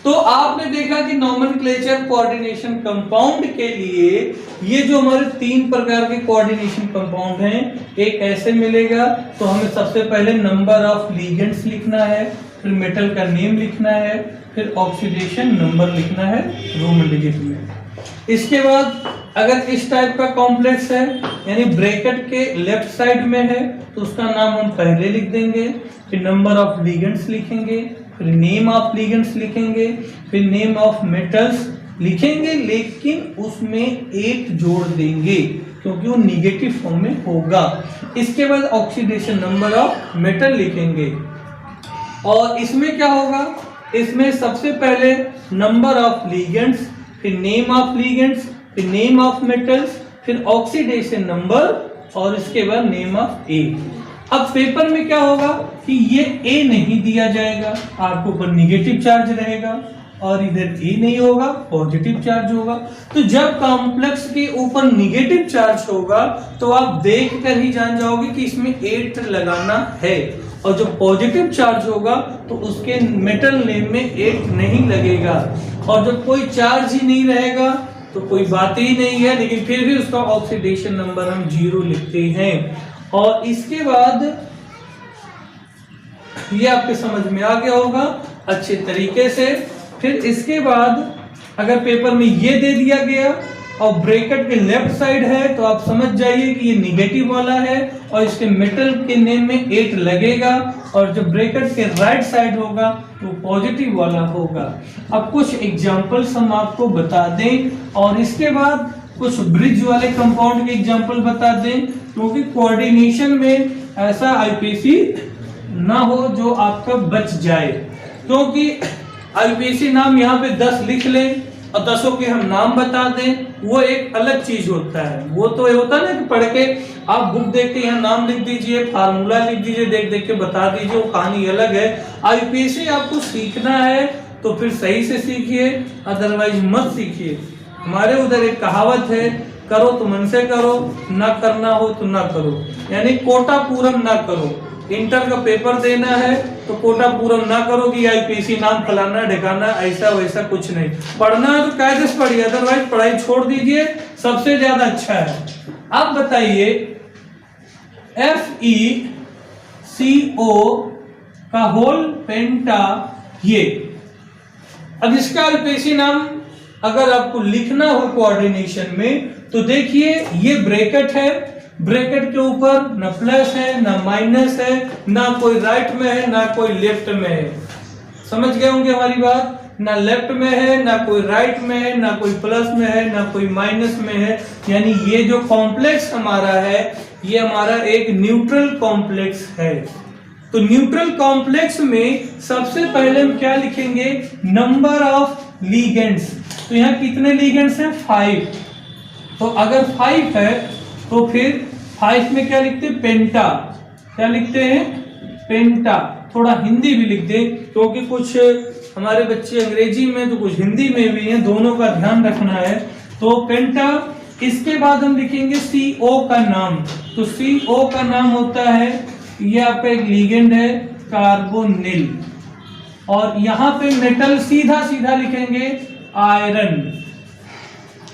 तो आपने देखा कि नॉमेनक्लेचर कोऑर्डिनेशन कंपाउंड के लिए ये जो हमारे 3 प्रकार के कोऑर्डिनेशन कंपाउंड हैं, एक ऐसे मिलेगा तो हमें सबसे पहले नंबर ऑफ लिगेंड्स लिखना है, फिर मेटल का नेम लिखना है, फिर ऑक्सीडेशन नंबर लिखना है रोमन डिजिट में। इसके बाद अगर इस टाइप का कॉम्प्लेक्स है, यानी ब्रैकेट के लेफ्ट साइड में है, तो उसका नाम हम पहले लिख देंगे, फिर नंबर ऑफ लिगेंड्स लिखेंगे, फिर नेम ऑफ लिगेंड्स लिखेंगे, फिर नेम ऑफ मेटल्स लिखेंगे, लेकिन उसमें 8 जोड़ देंगे क्योंकि वो निगेटिव फॉर्म में होगा। इसके बाद ऑक्सीडेशन नंबर ऑफ मेटल लिखेंगे। और इसमें क्या होगा, इसमें सबसे पहले नंबर ऑफ लिगेंड्स, फिर नेम ऑफ लिगेंड्स, फिर नेम ऑफ मेटल्स, फिर ऑक्सीडेशन नंबर, और इसके बाद नेम ऑफ ए। अब पेपर में क्या होगा कि ये ए नहीं दिया जाएगा, आपके ऊपर निगेटिव चार्ज रहेगा, और इधर ए नहीं होगा, पॉजिटिव चार्ज होगा। तो जब कॉम्प्लेक्स के ऊपर निगेटिव चार्ज होगा तो आप देख कर ही जान जाओगे कि इसमें 8 लगाना है, और जो पॉजिटिव चार्ज होगा तो उसके मेटल नेम में 8 नहीं लगेगा। और जब कोई चार्ज ही नहीं रहेगा तो कोई बात ही नहीं है, लेकिन फिर भी उसका ऑक्सीडेशन नंबर हम 0 लिखते हैं। और इसके बाद ये आपके समझ में आ गया होगा अच्छे तरीके से। फिर इसके बाद अगर पेपर में ये दे दिया गया और ब्रैकेट के लेफ्ट साइड है, तो आप समझ जाइए कि ये निगेटिव वाला है, और इसके मेटल के नेम में 8 लगेगा, और जो ब्रैकेट के राइट साइड होगा वो पॉजिटिव वाला होगा। अब कुछ एग्जांपल्स हम आपको बता दें, और इसके बाद कुछ ब्रिज वाले कंपाउंड के एग्जांपल बता दें, क्योंकि कोऑर्डिनेशन में ऐसा आईपीसी ना हो जो आपका बच जाए। क्योंकि आईपीसी नाम यहाँ पे 10 लिख लें और 10 के हम नाम बता दें, वो एक अलग चीज होता है। वो तो ये होता है ना कि पढ़ के आप बुक देख के यहाँ नाम लिख दीजिए, फार्मूला लिख दीजिए, देख देख के बता दीजिए, वो कहानी अलग है। आईपीसी आपको सीखना है तो फिर सही से सीखिए, अदरवाइज मत सीखिए। हमारे उधर एक कहावत है, करो तो मन से करो, ना करना हो तो ना करो, यानी कोटा पूरम ना करो। इंटर का पेपर देना है तो कोटा पूरम ना करो कि आईपीसी नाम फलाना ढिकाना, ऐसा वैसा कुछ नहीं। पढ़ना है तो कायदे से पढ़िए, अदरवाइज पढ़ाई छोड़ दीजिए, सबसे ज्यादा अच्छा है। आप बताइए FeCO का होल पेंटा, ये अब इसका आईपीसी नाम अगर आपको लिखना हो कोऑर्डिनेशन में, तो देखिए ये ब्रैकेट है, ब्रैकेट के ऊपर ना प्लस है ना माइनस है, ना कोई राइट में है ना कोई लेफ्ट में है। समझ गए होंगे हमारी बात, ना लेफ्ट में है ना कोई राइट में है, ना कोई प्लस में है ना कोई माइनस में है। यानी ये जो कॉम्प्लेक्स हमारा है, ये हमारा एक न्यूट्रल कॉम्प्लेक्स है। तो न्यूट्रल कॉम्प्लेक्स में सबसे पहले हम क्या लिखेंगे, नंबर ऑफ लिगेंड्स। तो यहाँ कितने लिगेंड्स हैं, 5। तो अगर 5 है तो फिर 5 में क्या लिखते हैं, पेंटा। क्या लिखते हैं, पेंटा। थोड़ा हिंदी भी लिख दें क्योंकि कुछ हमारे बच्चे अंग्रेजी में तो कुछ हिंदी में भी हैं, दोनों का ध्यान रखना है। तो पेंटा। इसके बाद हम लिखेंगे CO का नाम। तो CO का नाम होता है, ये आपका एक लिगेंड है कार्बोनिल, और यहाँ पे मेटल सीधा सीधा लिखेंगे आयरन,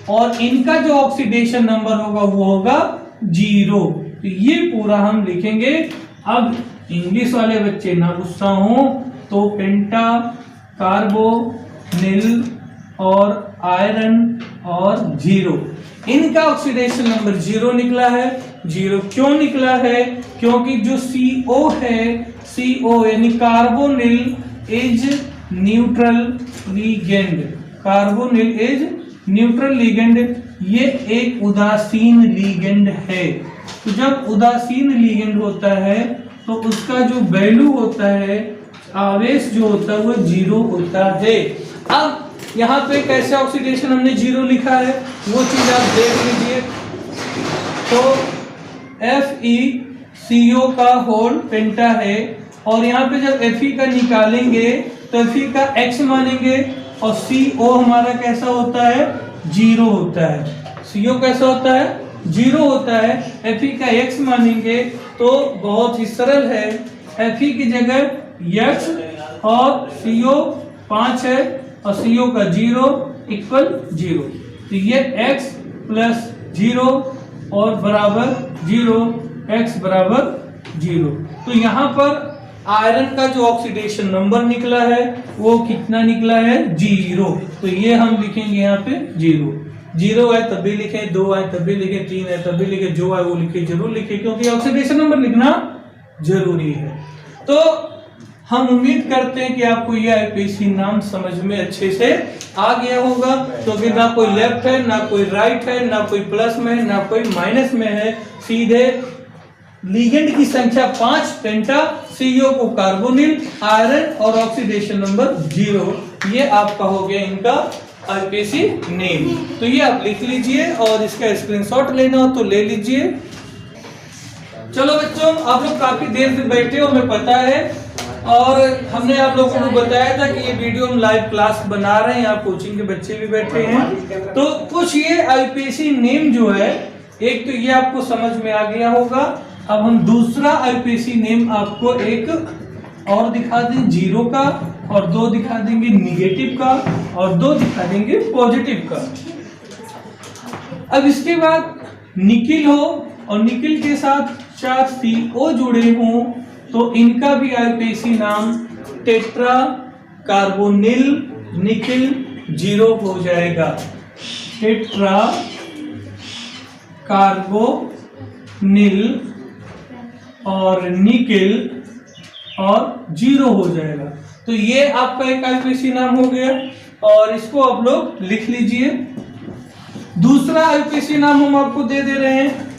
और इनका जो ऑक्सीडेशन नंबर होगा वो होगा 0। तो ये पूरा हम लिखेंगे। अब इंग्लिश वाले बच्चे ना गुस्सा हो, तो पेंटा, कार्बोनिल और आयरन और 0, इनका ऑक्सीडेशन नंबर 0 निकला है। 0 क्यों निकला है, क्योंकि जो CO है, CO यानी carbonyl is neutral ligand. Carbonyl is neutral ligand, ये एक उदासीन लिगेंड है। तो जब उदासीन लिगेंड होता है तो उसका जो वैल्यू होता है, आवेश जो होता है वो 0 होता है। अब यहाँ पे कैसे ऑक्सीडेशन हमने 0 लिखा है वो चीज आप देख लीजिए। तो FeCO का होल पेंटा है और यहाँ पे जब Fe का निकालेंगे तो Fe का X मानेंगे और CO हमारा कैसा होता है, 0 होता है। CO कैसा होता है, 0 होता है। Fe का X मानेंगे तो बहुत ही सरल है, Fe की जगह X और CO 5 है और CO का 0 इक्वल 0। तो ये X प्लस 0 और बराबर 0, X बराबर 0। तो यहाँ पर आयरन का जो ऑक्सीडेशन नंबर निकला है वो कितना निकला है, 0। तो ये हम लिखेंगे यहाँ पे 0 है तब भी लिखें, 2 है तब भी लिखें, 3 है तब भी लिखें, जो है वो लिखे, जरूर लिखे, क्योंकि ऑक्सीडेशन नंबर लिखना जरूरी है। तो हम उम्मीद करते हैं कि आपको यह आईपीसी नाम समझ में अच्छे से आ गया होगा, क्योंकि ना कोई लेफ्ट है, ना कोई राइट है, ना कोई प्लस में है, ना कोई माइनस में है। सीधे लिगेंड की संख्या 5 पेंटा, CO को कार्बोनिल, आयरन और ऑक्सीडेशन नंबर 0। ये आपका हो गया इनका आईपीसी नेम। तो ये आप लिख लीजिए और इसका स्क्रीनशॉट लेना हो तो ले लीजिए। चलो बच्चों, आप लोग काफी देर से बैठे हो हमें पता है, और हमने आप लोगों को बताया था कि ये वीडियो हम लाइव क्लास बना रहे हैं, यहाँ कोचिंग के बच्चे भी बैठे हैं। तो कुछ ये आईपीसी नेम जो है, एक तो ये आपको समझ में आ गया होगा। अब हम दूसरा आईपीसी नेम आपको एक और दिखा दें, 0 का, और 2 दिखा देंगे निगेटिव का, और 2 दिखा देंगे पॉजिटिव का। अब इसके बाद निकिल हो और निकिल के साथ 4 CO जुड़े हों तो इनका भी आईपीसी नाम टेट्रा कार्बोनिल निकिल 0 हो जाएगा। टेट्रा कार्बोनिल और निकिल और 0 हो जाएगा। तो ये आपका एक आईपीसी नाम हो गया और इसको आप लोग लिख लीजिए। दूसरा आईपीसी नाम हम आपको दे रहे हैं।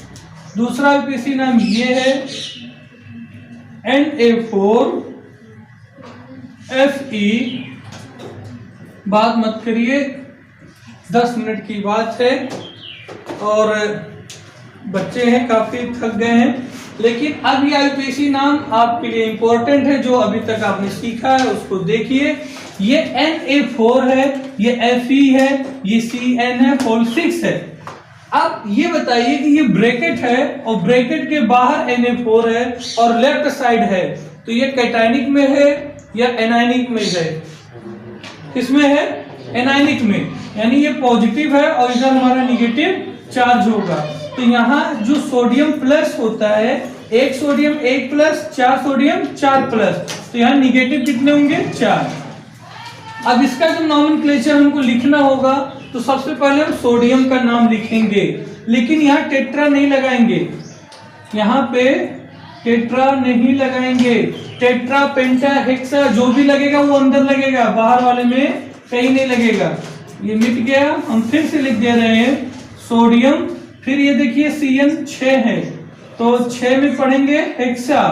दूसरा आईपीसी नाम ये है Na4 Fe। बात मत करिए, 10 मिनट की बात है और बच्चे हैं काफी थक गए हैं, लेकिन अब ये आईपीसी नाम आपके लिए इंपॉर्टेंट है। जो अभी तक आपने सीखा है उसको देखिए। ये Na4 है, ये Fe है, ये Cn है, होल 6 है। अब ये बताइए कि ये ब्रैकेट है और ब्रैकेट के बाहर Na4 है और लेफ्ट साइड है, तो ये कैटायनिक में है या एनायनिक में है? किसमें है? एनायनिक में, यानी ये पॉजिटिव है और इधर हमारा निगेटिव चार्ज होगा। तो यहाँ जो सोडियम प्लस होता है, 1 सोडियम 1 प्लस, 4 सोडियम 4 प्लस, तो यहाँ निगेटिव कितने होंगे? 4। अब इसका जो नॉमेनक्लेचर हमको लिखना होगा तो सबसे पहले हम सोडियम का नाम लिखेंगे, लेकिन यहाँ टेट्रा नहीं लगाएंगे, यहाँ पे टेट्रा नहीं लगाएंगे। टेट्रा पेंटा हेक्सा जो भी लगेगा वो अंदर लगेगा, बाहर वाले में कहीं नहीं लगेगा। ये मिट गया, हम फिर से लिख दे रहे हैं सोडियम। फिर ये देखिए Cn 6 है तो 6 में पढ़ेंगे हेक्सा,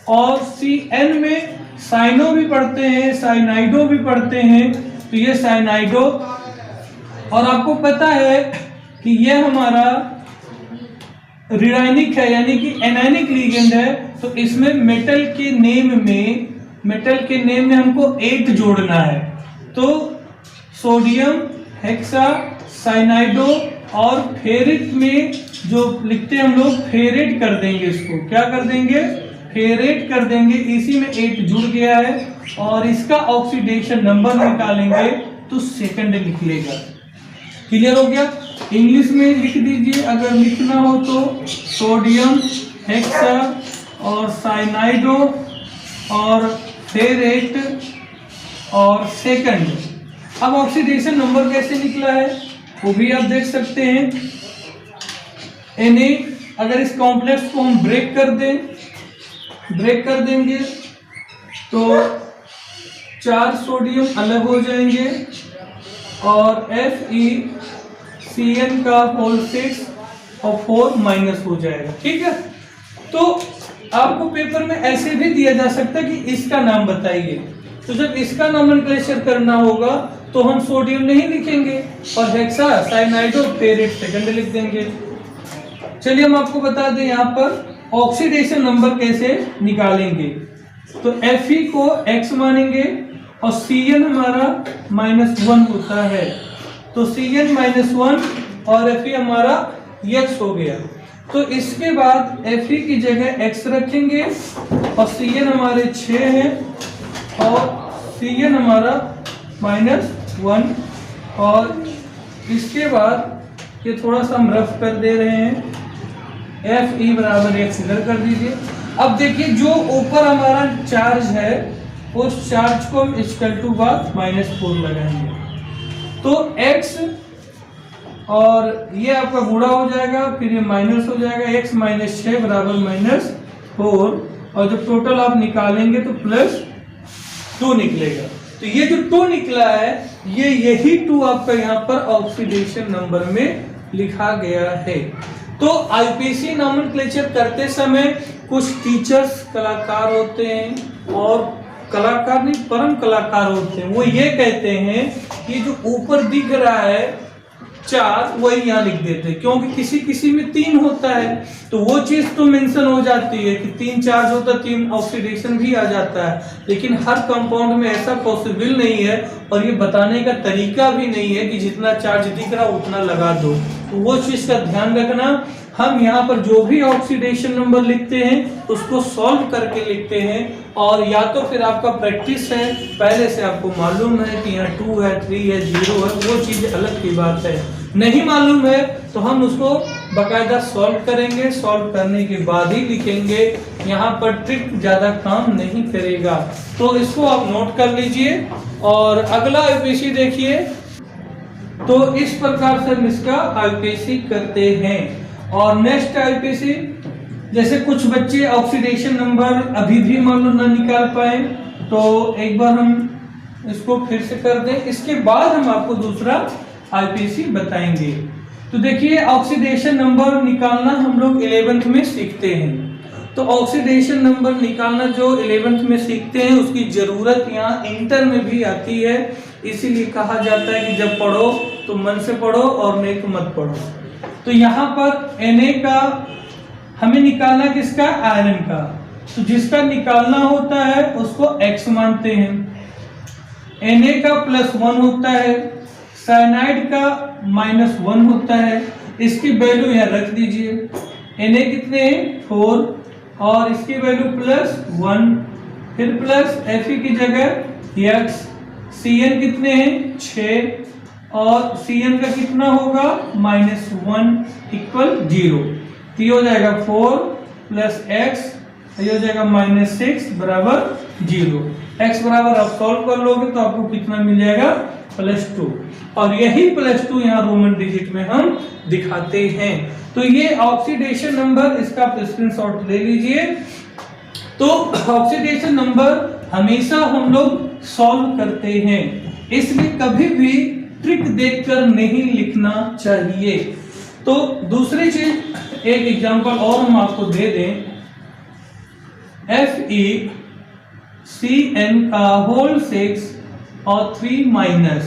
और Cn में साइनो भी पढ़ते हैं, साइनाइडो भी पढ़ते हैं, तो ये साइनाइडो। और आपको पता है कि ये हमारा ऋणायनिक है, यानी कि एनायनिक लिगेंड है, तो इसमें मेटल के नेम में हमको 8 जोड़ना है। तो सोडियम हेक्सा साइनाइडो और फेरिक में जो लिखते हैं हम लोग फेरेट कर देंगे, इसको क्या कर देंगे? फेरेट कर देंगे। इसी में 8 जुड़ गया है और इसका ऑक्सीडेशन नंबर निकालेंगे तो सेकंड लिख लेगा। क्लियर हो गया? इंग्लिश में लिख दीजिए अगर लिखना हो तो, सोडियम हेक्सा और साइनाइडो और फेरेट और सेकंड। अब ऑक्सीडेशन नंबर कैसे निकला है वो भी आप देख सकते हैं। Na, अगर इस कॉम्प्लेक्स को हम ब्रेक कर देंगे तो 4 सोडियम अलग हो जाएंगे और FeCN का होल 6 और 4 माइनस हो जाएगा। ठीक है, तो आपको पेपर में ऐसे भी दिया जा सकता है कि इसका नाम बताइए, तो जब इसका नोमेनक्लेचर करना होगा तो हम सोडियम नहीं लिखेंगे और हेक्सा साइनाइडो फेरेट सेकंड लिख देंगे। चलिए हम आपको बता दें यहाँ पर ऑक्सीडेशन नंबर कैसे निकालेंगे। तो Fe को x मानेंगे और Cn हमारा -1 होता है, तो Cn -1 और Fe हमारा x हो गया। तो इसके बाद Fe की जगह x रखेंगे और Cn हमारे 6 है और Cn हमारा -1, और इसके बाद ये थोड़ा सा हम रफ कर दे रहे हैं, Fe बराबर x इधर कर दीजिए। अब देखिए जो ऊपर हमारा चार्ज है उस चार्ज को हम इक्वल टू बाद -4 लगाएंगे, तो x और ये आपका गुणा हो जाएगा, फिर ये माइनस हो जाएगा, x -6 बराबर -4, और जब टोटल आप निकालेंगे तो +2 निकलेगा। तो ये जो 2 निकला है यही 2 आपका यहाँ पर ऑक्सीडेशन नंबर में लिखा गया है। तो आईपीसी नोमेनक्लेचर करते समय कुछ टीचर्स कलाकार होते हैं और कलाकार नहीं परम कलाकार होते हैं, वो ये कहते हैं कि जो ऊपर दिख रहा है 4 वही यहाँ लिख देते हैं, क्योंकि किसी किसी में 3 होता है, तो वो चीज तो मेंशन हो जाती है कि 3 चार्ज होता है, 3 ऑक्सीडेशन भी आ जाता है, लेकिन हर कंपाउंड में ऐसा पॉसिबल नहीं है और ये बताने का तरीका भी नहीं है कि जितना चार्ज दिख रहा उतना लगा दो। तो वो चीज का ध्यान रखना। हम यहाँ पर जो भी ऑक्सीडेशन नंबर लिखते हैं उसको सॉल्व करके लिखते हैं, और या तो फिर आपका प्रैक्टिस है, पहले से आपको मालूम है कि यहाँ 2 है, 3 है, 0 है, वो चीज अलग की बात है। नहीं मालूम है तो हम उसको बाकायदा सॉल्व करेंगे, सॉल्व करने के बाद ही लिखेंगे, यहाँ पर ट्रिक ज्यादा काम नहीं करेगा। तो इसको आप नोट कर लीजिए। और अगला आईपीसी देखिए, तो इस प्रकार से हम इसका आईपीसी करते हैं। और नेक्स्ट आईपीसी, जैसे कुछ बच्चे ऑक्सीडेशन नंबर अभी भी मान लो ना निकाल पाए, तो एक बार हम इसको फिर से कर दें, इसके बाद हम आपको दूसरा आईपीसी बताएंगे। तो देखिए ऑक्सीडेशन नंबर निकालना हम लोग 11th में सीखते हैं, तो ऑक्सीडेशन नंबर निकालना जो 11th में सीखते हैं उसकी जरूरत यहाँ इंटर में भी आती है, इसीलिए कहा जाता है कि जब पढ़ो तो मन से पढ़ो और नहीं तो मत पढ़ो। तो यहाँ पर Na का हमें निकालना किसका, आयरन का, तो जिसका निकालना होता है उसको x मानते हैं। Na का +1 होता है, साइनाइड का -1 होता है, इसकी वैल्यू यहाँ रख दीजिए। Na कितने हैं 4 और इसकी वैल्यू +1, फिर प्लस Fe की जगह x, Cn कितने हैं 6 और Cn का कितना होगा -1 = 0, तो ये हो जाएगा 4 + x, ये हो जाएगा -6 बराबर 0। x बराबर आप सॉल्व कर लोगे तो आपको कितना मिल जाएगा +2, और यही +2 यहाँ रोमन डिजिट में हम दिखाते हैं। तो ये ऑक्सीडेशन नंबर, इसका आप स्क्रीनशॉट ले लीजिए। तो ऑक्सीडेशन नंबर हमेशा हम लोग सॉल्व करते हैं, इसलिए कभी भी ट्रिक देखकर नहीं लिखना चाहिए। तो दूसरी चीज, एक एग्जांपल और हम आपको दे दें, FeCN6 और 3-।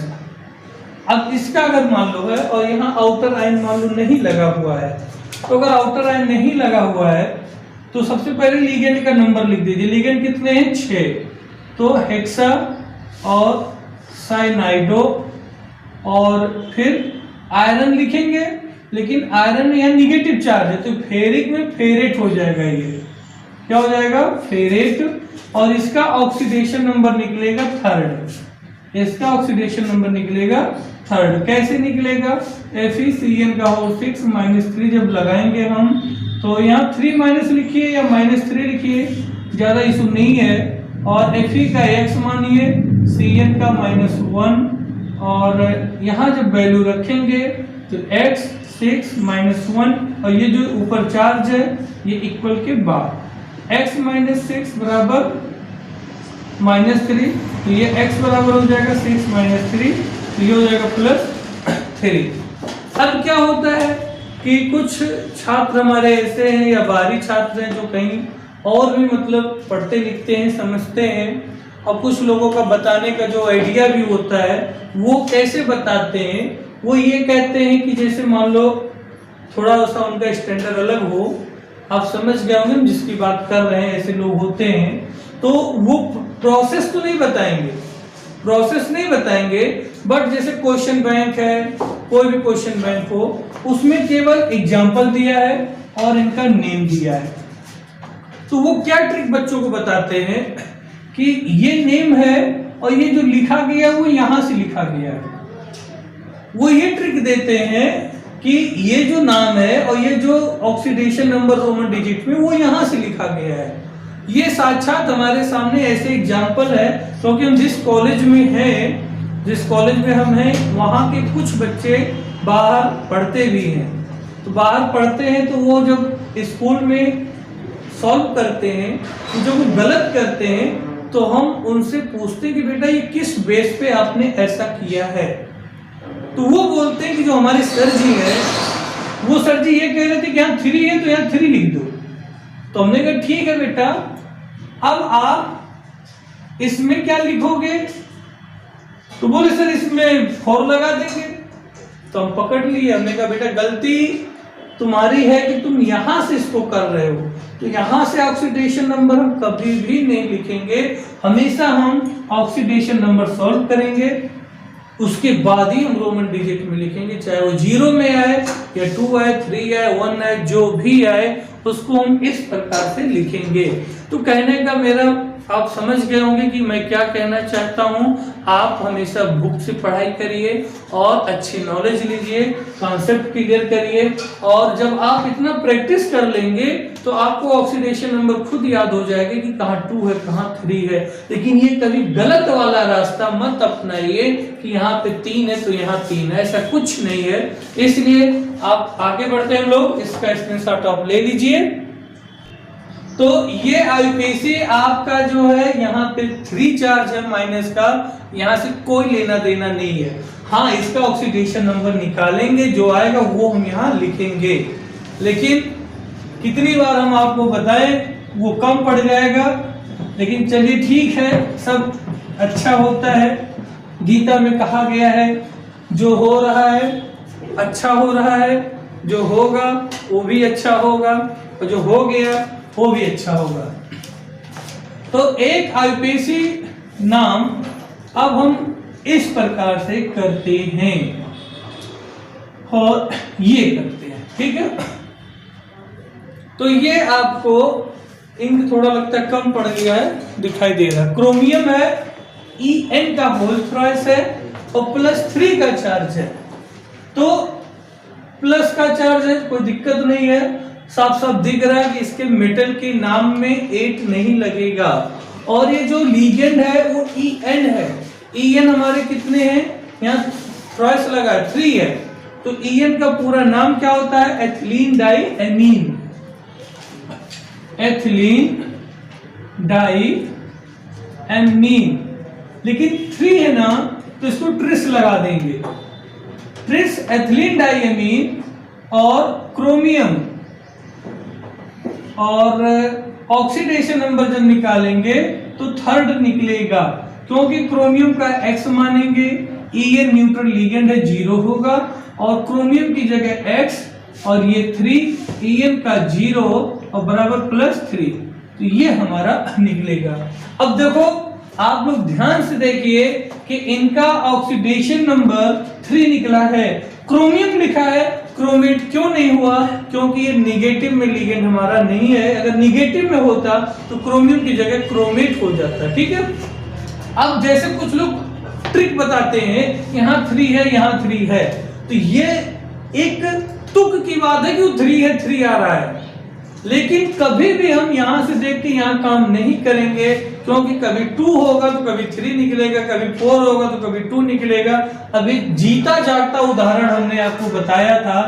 अब इसका अगर मान लो है और यहाँ आउटर आयन मान लो नहीं लगा हुआ है, तो अगर आउटर आयन नहीं लगा हुआ है तो सबसे पहले लिगेंड का नंबर लिख दीजिए। लिगेंड कितने हैं 6, तो हेक्सा और साइनाइडो, और फिर आयरन लिखेंगे, लेकिन आयरन में यहाँ निगेटिव चार्ज है तो फेरिक में फेरेट हो जाएगा, ये क्या हो जाएगा फेरेट, और इसका ऑक्सीडेशन नंबर निकलेगा 3rd, इसका ऑक्सीडेशन नंबर निकलेगा 3rd। कैसे निकलेगा, FeCN6 -3 जब लगाएंगे हम तो यहाँ 3- लिखिए या -3 लिखिए, ज्यादा इशू नहीं है, और Fe का x मानिए, Cn का -1, और यहाँ जब वैल्यू रखेंगे तो x 6 -1, और ये जो ऊपर चार्ज है ये इक्वल के बाद x -6 बराबर -3, तो ये x बराबर हो जाएगा 6 - 3, तो ये हो जाएगा +3। अब क्या होता है, कि कुछ छात्र हमारे ऐसे हैं या बाहरी छात्र हैं जो कहीं और भी मतलब पढ़ते लिखते हैं, समझते हैं, और कुछ लोगों का बताने का जो आइडिया भी होता है वो कैसे बताते हैं, वो ये कहते हैं कि जैसे मान लो थोड़ा सा उनका स्टैंडर्ड अलग हो, आप समझ गए होंगे जिसकी बात कर रहे हैं, ऐसे लोग होते हैं, तो वो प्रोसेस तो नहीं बताएंगे, प्रोसेस नहीं बताएंगे, बट जैसे क्वेश्चन बैंक है, कोई भी क्वेश्चन बैंक हो, उसमें केवल एग्जाम्पल दिया है और इनका नेम दिया है। तो वो क्या ट्रिक बच्चों को बताते हैं कि ये नेम है और ये जो लिखा गया वो यहां से लिखा गया है। वो ये ट्रिक देते हैं कि ये जो नाम है और ये जो ऑक्सीडेशन नंबर रोमन डिजिट में वो यहां से लिखा गया है। ये साक्षात हमारे सामने ऐसे एग्जाम्पल है, क्योंकि हम जिस कॉलेज में हैं, जिस कॉलेज में हम हैं, वहाँ के कुछ बच्चे बाहर पढ़ते भी हैं। तो बाहर पढ़ते हैं तो वो जब स्कूल में सॉल्व करते हैं, तो जब वो गलत करते हैं तो हम उनसे पूछते हैं कि बेटा ये किस बेस पे आपने ऐसा किया है। तो वो बोलते हैं कि जो हमारे सर जी है, वो सर जी ये कह रहे थे कि यहाँ 3 है तो यहाँ 3 लिख दो। तो हमने कहा ठीक है बेटा, अब आप इसमें क्या लिखोगे? तो बोले सर इसमें 4 लगा देंगे। तो हम पकड़ लिए, हमने कहा बेटा गलती तुम्हारी है कि तुम यहां से इसको कर रहे हो, तो यहां से ऑक्सीडेशन नंबर हम कभी भी नहीं लिखेंगे, हमेशा हम ऑक्सीडेशन नंबर सॉल्व करेंगे, उसके बाद ही हम रोमन डिजिट में लिखेंगे, चाहे वो 0 में आए या 2 आए, 3 आए, 1 आए, जो भी आए उसको हम इस प्रकार से लिखेंगे। तो कहने का मेरा, आप समझ गए होंगे कि मैं क्या कहना चाहता हूं। आप हमेशा बुक से पढ़ाई करिए और अच्छी नॉलेज लीजिए, कॉन्सेप्ट क्लियर करिए, और जब आप इतना प्रैक्टिस कर लेंगे तो आपको ऑक्सीडेशन नंबर खुद याद हो जाएगा कि कहाँ 2 है, कहाँ 3 है। लेकिन ये कभी गलत वाला रास्ता मत अपनाइए कि यहाँ पे 3 है तो यहाँ 3 है, ऐसा कुछ नहीं है। इसलिए आप आगे बढ़ते हैं लोग, इसका स्क्रीनशॉट आप ले लीजिए। तो ये आईपीसी आपका जो है यहाँ पे 3 चार्ज है माइनस का, यहाँ से कोई लेना देना नहीं है। हाँ, इसका ऑक्सीडेशन नंबर निकालेंगे, जो आएगा वो हम यहाँ लिखेंगे, लेकिन कितनी बार हम आपको बताएं वो कम पड़ जाएगा। लेकिन चलिए ठीक है, सब अच्छा होता है। गीता में कहा गया है जो हो रहा है अच्छा हो रहा है, जो होगा वो भी अच्छा होगा, और जो हो गया वो भी अच्छा होगा। तो एक आईपीसी नाम अब हम इस प्रकार से करते हैं और ये करते हैं, ठीक है। तो ये आपको इंक थोड़ा लगता है कम पड़ गया है, दिखाई दे रहा है। क्रोमियम है, En का होल थ्राइस है और +3 का चार्ज है। तो प्लस का चार्ज है, कोई दिक्कत नहीं है, साफ साफ दिख रहा है कि इसके मेटल के नाम में 8 नहीं लगेगा। और ये जो लीगेंड है वो En है। En हमारे कितने हैं? यहाँ थ्राइस लगा है, 3 है। तो En का पूरा नाम क्या होता है? Ethylene diamine. Ethylene diamine, लेकिन 3 है ना, तो इसको ट्रिस लगा देंगे। ट्रिस एथिलीन डाई एमीन और क्रोमियम, और ऑक्सीडेशन नंबर जब निकालेंगे तो 3rd निकलेगा, क्योंकि क्रोमियम का X मानेंगे, En न्यूट्रल लिगेंड है, 0 होगा, और क्रोमियम की जगह X और ये 3, En का 0 और बराबर +3, तो ये हमारा निकलेगा। अब देखो आप लोग ध्यान से देखिए कि इनका ऑक्सीडेशन नंबर 3 निकला है, क्रोमियम लिखा है, क्रोमेट क्यों नहीं हुआ? क्योंकि ये निगेटिव में लिगेंड हमारा नहीं है। अगर निगेटिव में होता तो क्रोमियम की जगह क्रोमेट हो जाता, ठीक है। अब जैसे कुछ लोग ट्रिक बताते हैं, यहाँ 3 है, यहाँ 3 है, तो ये एक तुक की बात है कि वो 3 है, 3 आ रहा है, लेकिन कभी भी हम यहां से देख के यहाँ काम नहीं करेंगे, क्योंकि कभी 2 होगा तो कभी 3 निकलेगा, कभी 4 होगा तो कभी 2 निकलेगा। अभी जीता जागता उदाहरण हमने आपको बताया था,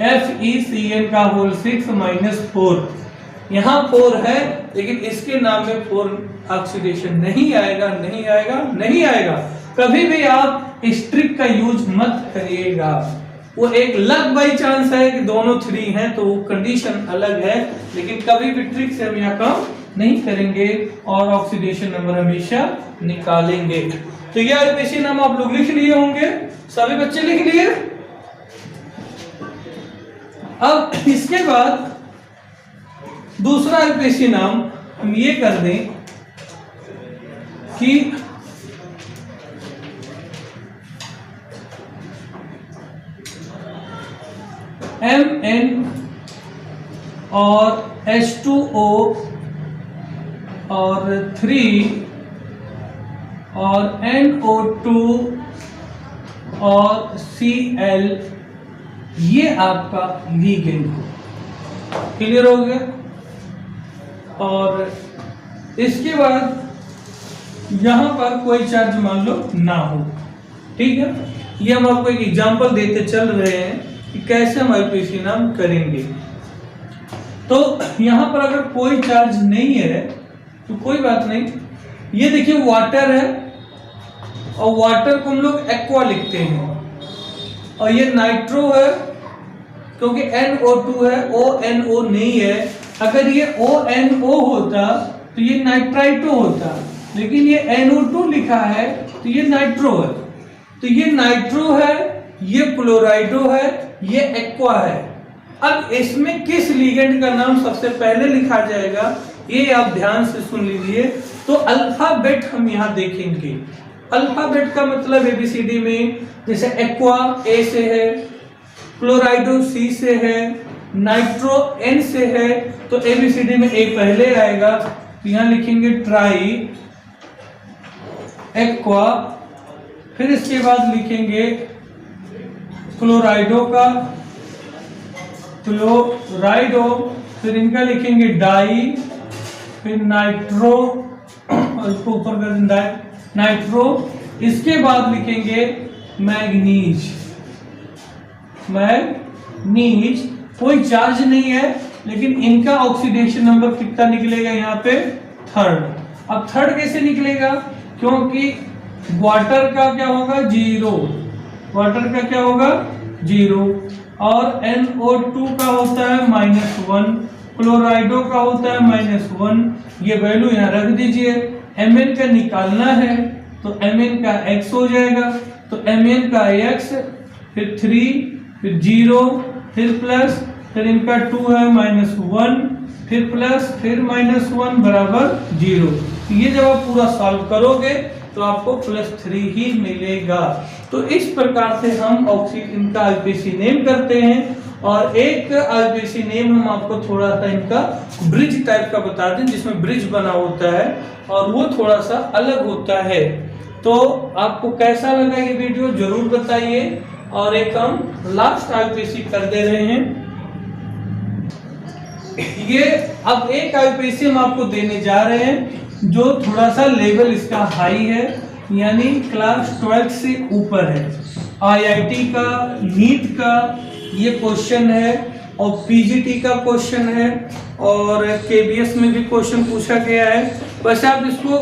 FeCN का होल 6 -4, यहाँ 4 है, लेकिन इसके नाम में 4 ऑक्सीडेशन नहीं आएगा, नहीं आएगा, नहीं आएगा। कभी भी आप इस ट्रिक का यूज मत करिएगा, वो एक लक बाई चांस है कि दोनों 3 हैं, तो वो कंडीशन अलग है, लेकिन कभी भी ट्रिक से हम यहाँ काम नहीं करेंगे और ऑक्सीडेशन नंबर हमेशा निकालेंगे। तो ये आईपीसी नाम आप लोग लिख लिए होंगे, सभी बच्चे लिख लिए। अब इसके बाद दूसरा आईपीसी नाम हम ये कर दें कि Mn और H2O और 3 और NO2 और Cl, ये आपका लिगेंड हो। क्लियर हो गया। और इसके बाद यहां पर कोई चार्ज मान लो ना हो, ठीक है। ये हम आपको एक एग्जांपल देते चल रहे हैं कि कैसे हम आईपीसी नाम करेंगे। तो यहां पर अगर कोई चार्ज नहीं है तो कोई बात नहीं। ये देखिए वाटर है और वाटर को हम लोग एक्वा लिखते हैं, और ये नाइट्रो है क्योंकि NO2 है, ONO नहीं है। अगर ये ONO होता तो ये नाइट्राइटो होता, लेकिन ये NO2 लिखा है तो ये नाइट्रो है। तो ये नाइट्रो है, ये क्लोराइडो है, ये एक्वा है। अब इसमें किस लिगेंड का नाम सबसे पहले लिखा जाएगा, ये आप ध्यान से सुन लीजिए। तो अल्फाबेट हम यहाँ देखेंगे। अल्फाबेट का मतलब ABCD में, जैसे एक्वा A से है, क्लोराइडो C से है, नाइट्रो N से है, तो ABCD में A पहले आएगा। तो यहाँ लिखेंगे ट्राई एक्वा, फिर इसके बाद लिखेंगे क्लोराइडो का क्लोराइडो, फिर इनका लिखेंगे डाई, फिर नाइट्रो और इसको ऊपर कर देंगे नाइट्रो। इसके बाद लिखेंगे मैग्नीज। मैग्नीज कोई चार्ज नहीं है, लेकिन इनका ऑक्सीडेशन नंबर कितना निकलेगा यहाँ पे 3rd। अब 3rd कैसे निकलेगा, क्योंकि वाटर का क्या होगा 0, वाटर का क्या होगा 0, और NO2 का होता है -1, क्लोराइडो का होता है -1। ये वैल्यू यहाँ रख दीजिए। Mn का निकालना है तो Mn का x हो जाएगा, तो Mn का x, फिर 3, फिर 0, फिर प्लस, फिर इनका 2 है -1, फिर प्लस, फिर -1 बराबर 0। तो ये जब आप पूरा सॉल्व करोगे तो आपको +3 ही मिलेगा। तो इस प्रकार से हम इनका आईपीसी नेम करते हैं। और एक आईपीसी नेम हम आपको थोड़ा सा इनका ब्रिज टाइप का बता दें, जिसमें ब्रिज बना होता है और वो थोड़ा सा अलग होता है। तो आपको कैसा लगा ये वीडियो जरूर बताइए। और एक हम लास्ट आईपीसी कर दे रहे हैं। ये अब एक आईपीसी हम आपको देने जा रहे हैं जो थोड़ा सा लेवल इसका हाई है, यानी क्लास 12 से ऊपर है। IIT का, नीट का ये क्वेश्चन है, और PGT का क्वेश्चन है, और KBS में भी क्वेश्चन पूछा गया है। वैसे आप इसको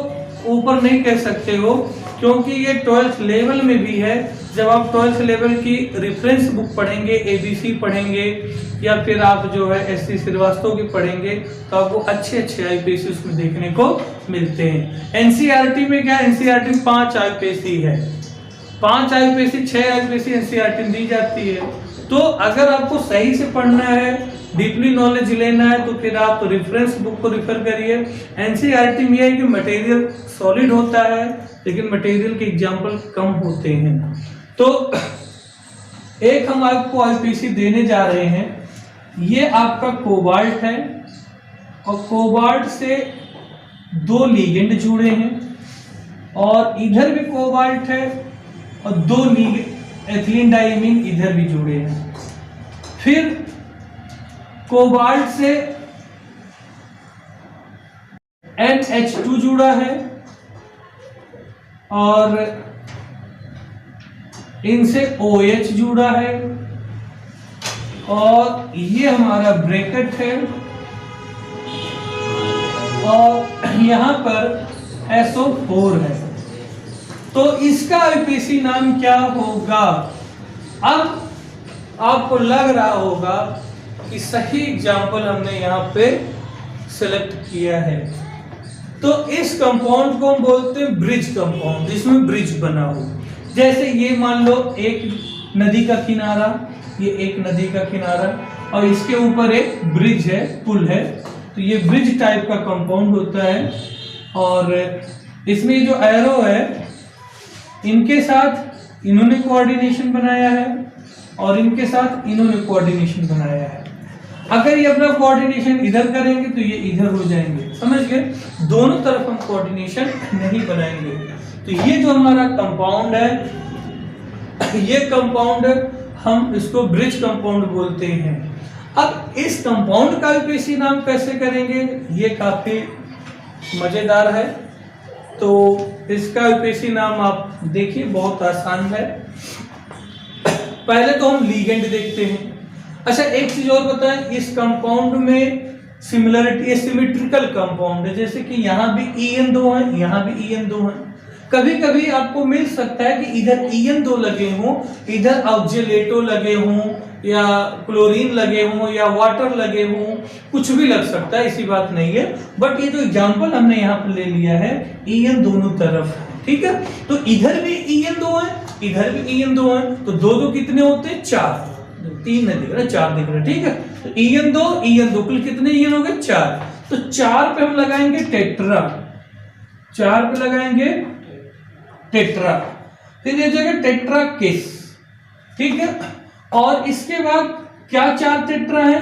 ऊपर नहीं कह सकते हो, क्योंकि ये 12th लेवल में भी है। जब आप 12th लेवल की रेफरेंस बुक पढ़ेंगे, ABC पढ़ेंगे, या फिर आप जो है SC श्रीवास्तव की पढ़ेंगे, तो आपको अच्छे अच्छे आईपीसी उसमें देखने को मिलते हैं। NCERT में क्या, NCERT में 5 आईपीसी है, 5 आईपीसी, 6 आईपीसी NCERT दी जाती है। तो अगर आपको सही से पढ़ना है, डीपली नॉलेज लेना है, तो फिर आप रेफरेंस बुक को रिफर करिए। NCERT में यह है कि मटेरियल सॉलिड होता है, लेकिन मटेरियल के एग्जाम्पल कम होते हैं। तो एक हम आपको आईपीसी देने जा रहे हैं। ये आपका कोबाल्ट है, और कोबाल्ट से 2 लिगेंड जुड़े हैं, और इधर भी कोबाल्ट है और 2 एथिलीन डाइमीन इधर भी जुड़े हैं। फिर कोबाल्ट से NH2 जुड़ा है, और इनसे OH जुड़ा है, और ये हमारा ब्रैकेट है, और यहां पर SO4 है। तो इसका आईपीसी नाम क्या होगा? अब आपको लग रहा होगा कि सही एग्जाम्पल हमने यहाँ पे सेलेक्ट किया है। तो इस कंपाउंड को हम बोलते हैं ब्रिज कंपाउंड, जिसमें ब्रिज बना हो। जैसे ये मान लो एक नदी का किनारा, ये एक नदी का किनारा और इसके ऊपर एक ब्रिज है, पुल है, तो ये ब्रिज टाइप का कंपाउंड होता है। और इसमें जो एरो है इनके साथ इन्होंने कोऑर्डिनेशन बनाया है और इनके साथ इन्होंने कोऑर्डिनेशन बनाया है। अगर ये अपना कोऑर्डिनेशन इधर करेंगे तो ये इधर हो जाएंगे, समझ गए? दोनों तरफ हम कोऑर्डिनेशन नहीं बनाएंगे। तो ये जो हमारा कंपाउंड है, ये कंपाउंड हम इसको ब्रिज कंपाउंड बोलते हैं। अब इस कंपाउंड का यूपीएससी नाम कैसे करेंगे, ये काफी मजेदार है। तो इसका यूपीएससी नाम आप देखिए, बहुत आसान है। पहले तो हम लीगेंड देखते हैं। अच्छा, एक चीज और बताएं, इस कंपाउंड में सिमिलरिटी, सिमेट्रिकल कंपाउंड है, जैसे कि यहाँ भी EN 2 है, यहाँ भी EN 2 है। कभी कभी आपको मिल सकता है कि इधर EN 2 लगे हों, इधर ऑक्जेलेटो लगे हों, या क्लोरीन लगे हों, या वाटर लगे हों, कुछ भी लग सकता है, ऐसी बात नहीं है। बट ये जो एग्जांपल हमने यहाँ पर ले लिया है, EN दोनों तरफ, ठीक है? तो इधर भी EN 2 है, इधर भी EN 2 है, तो दो दो कितने होते हैं? 4। 3 नहीं दिख रहा, 4 दिख रहा, ठीक है? तो EN 2 कुल कितने EN हो गए? 4। तो 4 पे हम लगाएंगे टेट्रा, 4 पे लगाएंगे टेट्रा, फिर ये जगह टेट्रा केस, ठीक है? और इसके बाद क्या 4 टेट्रा है?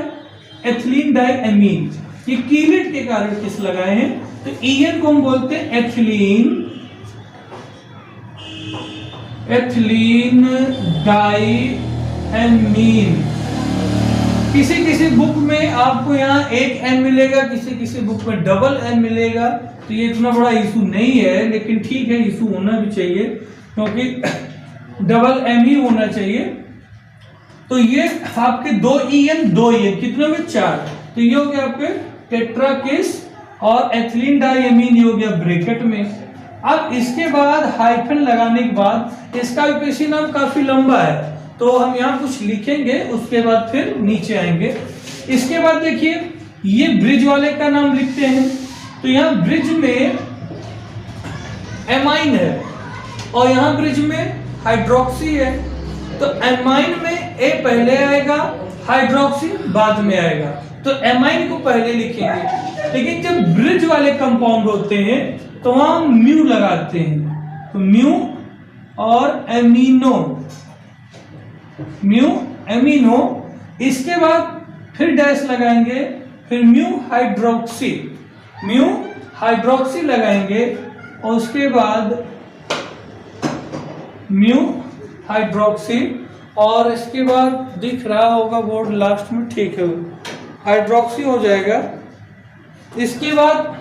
Ethylene diamine. ये कीलेट के कारण किस लगाए हैं, तो EN को हम बोलते हैं एथिलीन डाइएमीन। किसी किसी बुक में आपको यहाँ एक M मिलेगा, किसी किसी बुक में डबल M मिलेगा। तो ये इतना बड़ा इशू नहीं है, लेकिन ठीक है, इशू होना भी चाहिए क्योंकि डबल M ही होना चाहिए। तो ये आपके 2 EN कितने में? 4। तो ये हो गया आपके टेट्राकेस और एथिलीन डाइएमीन, ये हो गया ब्रैकेट में। अब इसके बाद हाइफन लगाने के बाद इसका यूपीएससी नाम काफी लंबा है, तो हम यहाँ कुछ लिखेंगे, उसके बाद फिर नीचे आएंगे। इसके बाद देखिए, ये ब्रिज वाले का नाम लिखते हैं। तो यहाँ ब्रिज में एमाइन है और यहाँ ब्रिज में हाइड्रोक्सी है। तो एमाइन में ए पहले आएगा, हाइड्रोक्सी बाद में आएगा। तो एमाइन को पहले लिखेंगे। लेकिन जब ब्रिज वाले कंपाउंड होते हैं तो वहां हम म्यू लगाते हैं। तो म्यू और एमिनो, म्यू एमिनो, इसके बाद फिर डैश लगाएंगे, फिर म्यू हाइड्रोक्सी लगाएंगे और उसके बाद म्यू हाइड्रोक्सी, और इसके बाद दिख रहा होगा बोर्ड लास्ट में, ठीक है, हाइड्रोक्सी हो जाएगा। इसके बाद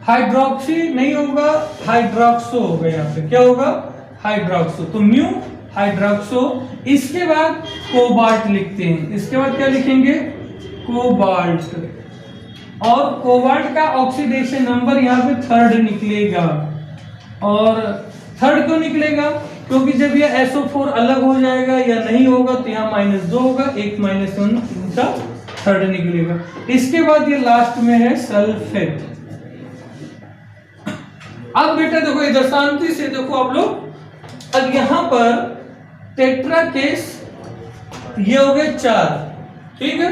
हाइड्रोक्सी नहीं होगा, हाइड्रोक्सो होगा। यहाँ पे क्या होगा? हाइड्रोक्सो। तो म्यू हाइड्रोक्सो। इसके बाद कोबाल्ट लिखते हैं। इसके बाद क्या लिखेंगे? कोबाल्ट। और कोबाल्ट का ऑक्सीडेशन नंबर यहाँ पे 3rd निकलेगा। और 3rd क्यों निकलेगा? क्योंकि जब ये SO4 अलग हो जाएगा या नहीं होगा तो यहाँ -2 होगा, 1 -1 इनका 3rd निकलेगा। इसके बाद ये लास्ट में है सल्फेट। अब बेटा देखो, इधर शांति से देखो आप लोग। अब यहां पर टेट्रा केस ये हो गए 4, ठीक है?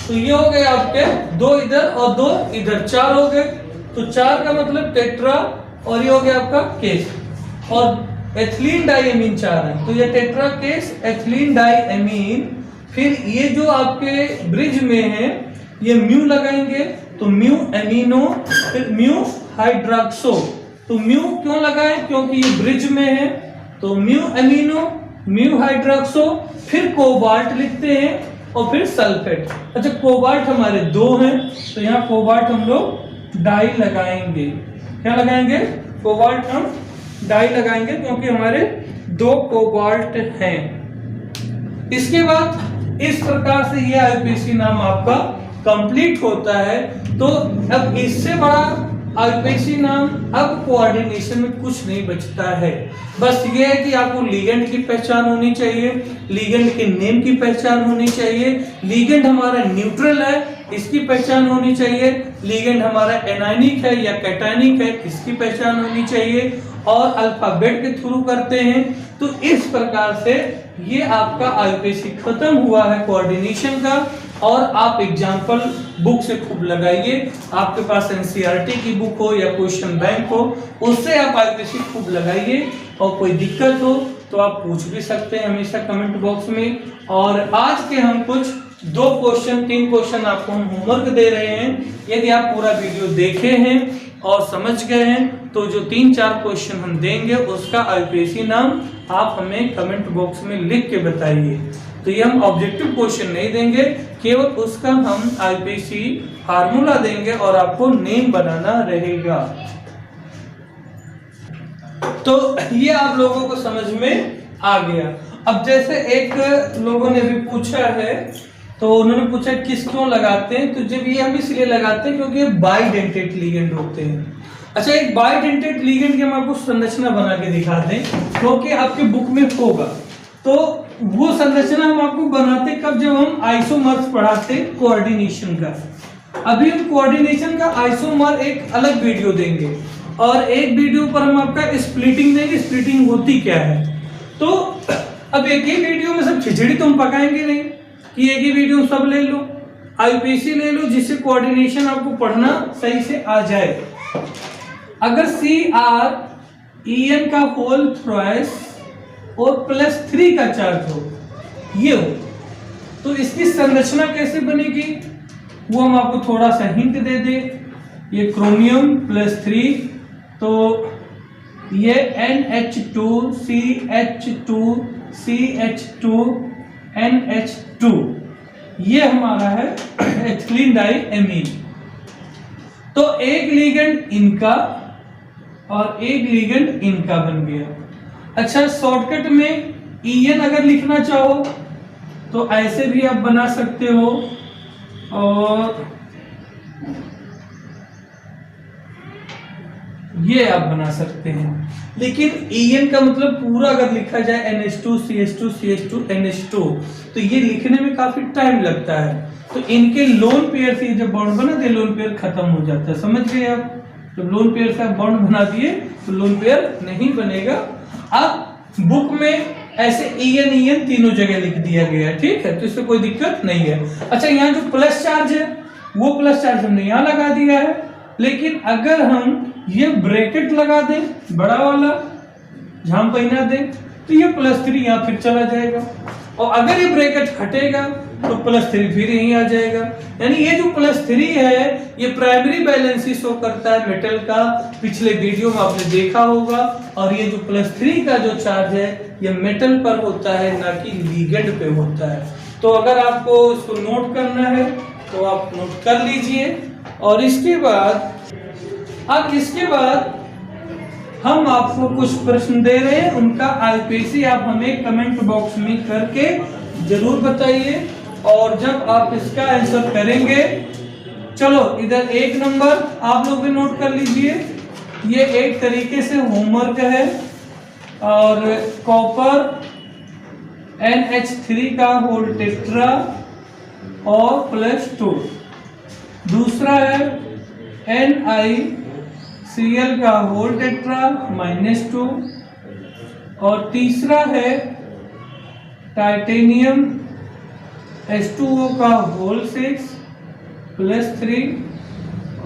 तो ये हो गए आपके 2 इधर और 2 इधर, 4 हो गए। तो 4 का मतलब टेट्रा, और ये हो गया आपका केस। और एथिलीन डाइएमीन 4 है, तो ये टेट्रा केस एथिलीन डाइएमीन। फिर ये जो आपके ब्रिज में है ये म्यू लगाएंगे, तो म्यू एमिनो, फिर म्यू हाइड्रोक्सो। तो म्यू क्यों लगाएं? क्योंकि ये ब्रिज में है, तो म्यू एमिनो, म्यू हाइड्रोक्सो, फिर कोबाल्ट लिखते हैं और फिर सल्फेट। अच्छा, कोबाल्ट हमारे 2 हैं, तो यहाँ कोबाल्ट हम लोग डाई लगाएंगे। क्या लगाएंगे? कोबाल्ट हम डाई लगाएंगे क्योंकि हमारे 2 कोबाल्ट हैं। इसके बाद इस प्रकार से ये आईपीसी नाम आपका कंप्लीट होता है। तो अब इससे बड़ा आईपीसी नाम, अब कोऑर्डिनेशन में कुछ नहीं बचता है, बस ये है कि आपको लिगेंड की पहचान होनी चाहिए, लिगेंड के नेम की पहचान होनी चाहिए, लिगेंड हमारा न्यूट्रल है इसकी पहचान होनी चाहिए, लिगेंड हमारा एनायनिक है या कैटायनिक है इसकी पहचान होनी चाहिए, और अल्फाबेट के थ्रू करते हैं। तो इस प्रकार से ये आपका आईपीसी खत्म हुआ है कोऑर्डिनेशन का। और आप एग्जाम्पल बुक से खूब लगाइए, आपके पास एनसीईआरटी की बुक हो या क्वेश्चन बैंक हो, उससे आप आईपीसी खूब लगाइए, और कोई दिक्कत हो तो आप पूछ भी सकते हैं हमेशा कमेंट बॉक्स में। और आज के हम कुछ 2 क्वेश्चन 3 क्वेश्चन आपको हम होमवर्क दे रहे हैं। यदि आप पूरा वीडियो देखे हैं और समझ गए हैं तो जो 3-4 क्वेश्चन हम देंगे उसका आईपीसी नाम आप हमें कमेंट बॉक्स में लिख के बताइए। तो ये हम ऑब्जेक्टिव क्वेश्चन नहीं देंगे, केवल उसका हम आईपीसी फार्मूला देंगे और आपको नेम बनाना रहेगा। तो ये आप लोगों को समझ में आ गया। अब जैसे एक लोगों ने भी पूछा है, तो उन्होंने पूछा किस क्यों लगाते हैं, तो जब ये हम इसलिए लगाते हैं क्योंकि ये बाइडेंटेट लिगेंड होते हैं। अच्छा, एक बाइडेंटेट लिगेंड की हम आपको संरचना बना के दिखाते हैं, क्योंकि आपके बुक में होगा। तो वो संरचना हम आपको बनाते कब, जब हम आइसोमर्स पढ़ाते कोऑर्डिनेशन का। अभी हम कोऑर्डिनेशन का आइसोमर एक अलग वीडियो देंगे, और एक वीडियो पर हम आपका स्प्लिटिंग देंगे, स्प्लिटिंग होती क्या है। तो अब एक ही वीडियो में सब खिचड़ी तो हम पकाएंगे नहीं कि एक ही वीडियो सब ले लो, आईपीसी ले लो, जिससे कोऑर्डिनेशन आपको पढ़ना सही से आ जाए। अगर CrEn का होल थ्राइस और +3 का चार्ज हो, ये हो, तो इसकी संरचना कैसे बनेगी वो हम आपको थोड़ा सा हिंट दे दे। ये क्रोमियम +3, तो ये NH2CH2CH2NH2, ये हमारा है एथिलीन डाइएमीन। तो एक लिगेंड इनका और एक लिगेंड इनका बन गया। अच्छा, शॉर्टकट में EN अगर लिखना चाहो तो ऐसे भी आप बना सकते हो, और ये आप बना सकते हैं। लेकिन EN का मतलब पूरा अगर लिखा जाए NH2CH2CH2NH2, तो ये लिखने में काफी टाइम लगता है। तो इनके लोन पेयर से जब बॉन्ड बना दे, लोन पेयर खत्म हो जाता है। समझ गए आप? जब लोन पेयर से आप बॉन्ड बना दिए तो लोन पेयर नहीं बनेगा। अब बुक में ऐसे EN तीनों जगह लिख दिया गया है, ठीक है, तो इससे कोई दिक्कत नहीं है। अच्छा, यहाँ जो प्लस चार्ज है वो प्लस चार्ज हमने यहाँ लगा दिया है, लेकिन अगर हम ये ब्रैकेट लगा दें बड़ा वाला, झाम पहना दें, तो ये +3 यहाँ फिर चला जाएगा, और अगर ये ब्रैकेट हटेगा तो +3 फिर यहीं आ जाएगा। यानी ये जो +3 है ये प्राइमरी बैलेंस शो करता है मेटल का, पिछले वीडियो में आपने देखा होगा। और ये जो +3 का जो चार्ज है ये मेटल पर होता है, ना कि लिगेंड पे होता है। तो अगर आपको इसको नोट करना है तो आप नोट कर लीजिए। और इसके बाद हम आपको कुछ प्रश्न दे रहे हैं, उनका आईपीसी आप हमें कमेंट बॉक्स में करके जरूर बताइए। और जब आप इसका आंसर करेंगे, चलो इधर 1 नंबर आप लोग भी नोट कर लीजिए। ये एक तरीके से होमवर्क है, और कॉपर NH3 का होल टेट्रा और +2, दूसरा है NiCl का होल टेट्रा -2, और तीसरा है टाइटेनियम H2O का होल 6 +3,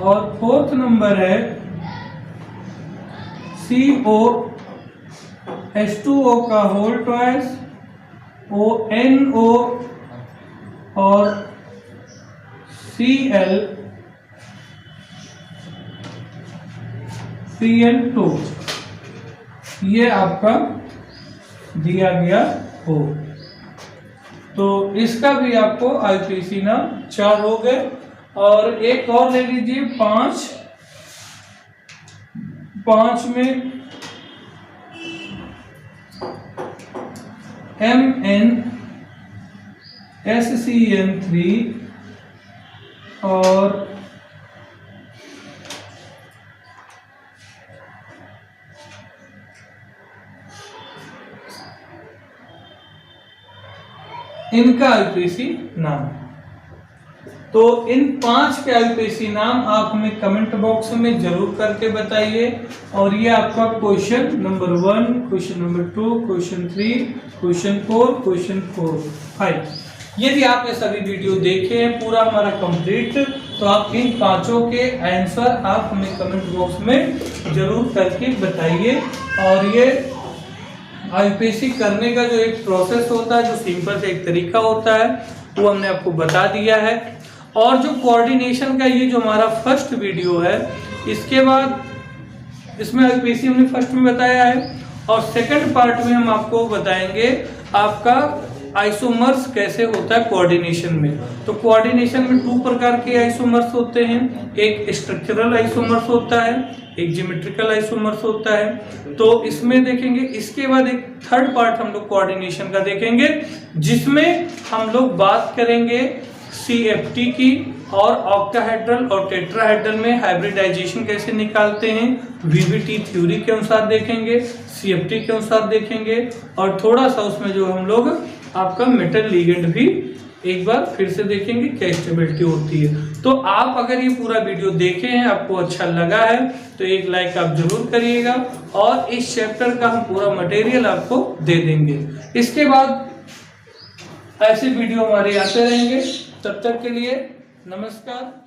और 4th नंबर है CO H2O का होल ट्वाइस ONO और ClCl2, ये आपका दिया गया हो। तो इसका भी आपको आईपीसी नाम 4 हो गए। और एक और ले लीजिए 5 में MnSCN3 और इनका आईयूपीएसी नाम। तो इन 5 के आईयूपीएसी नाम आप हमें कमेंट बॉक्स में जरूर करके बताइए। और ये आपका question number 1, question number 2, question 3, question 4, question 5। यदि आप ये सभी वीडियो देखे हैं पूरा हमारा कंप्लीट, तो आप इन 5 के आंसर आप हमें कमेंट बॉक्स में जरूर करके बताइए। और ये आईयूपीएसी करने का जो एक प्रोसेस होता है, जो सिंपल से एक तरीका होता है, वो हमने आपको बता दिया है। और जो कोऑर्डिनेशन का ये जो हमारा फर्स्ट वीडियो है, इसके बाद इसमें आईयूपीएसी हमने फर्स्ट में बताया है, और सेकंड पार्ट में हम आपको बताएंगे आपका आइसोमर्स कैसे होता है कोऑर्डिनेशन में। तो कोऑर्डिनेशन में 2 प्रकार के आइसोमर्स होते हैं, एक स्ट्रक्चरल आइसोमर्स होता है, एक ज्योमेट्रिकल आइसोमर्स होता है। तो इसमें देखेंगे, इसके बाद एक थर्ड पार्ट हम लोग कोऑर्डिनेशन का देखेंगे, जिसमें हम लोग बात करेंगे CFT की, और ऑक्टाहेड्रल और टेट्राहेड्रल में हाइब्रिडाइजेशन कैसे निकालते हैं, VBT थ्योरी के अनुसार देखेंगे, CFT के अनुसार देखेंगे, और थोड़ा सा उसमें जो हम लोग आपका मेटल लिगेंड भी एक बार फिर से देखेंगे क्या स्टेबिलिटी होती है। तो आप अगर ये पूरा वीडियो देखे हैं, आपको अच्छा लगा है, तो एक लाइक आप जरूर करिएगा, और इस चैप्टर का हम पूरा मटेरियल आपको दे देंगे। इसके बाद ऐसे वीडियो हमारे आते रहेंगे। तब तक के लिए नमस्कार।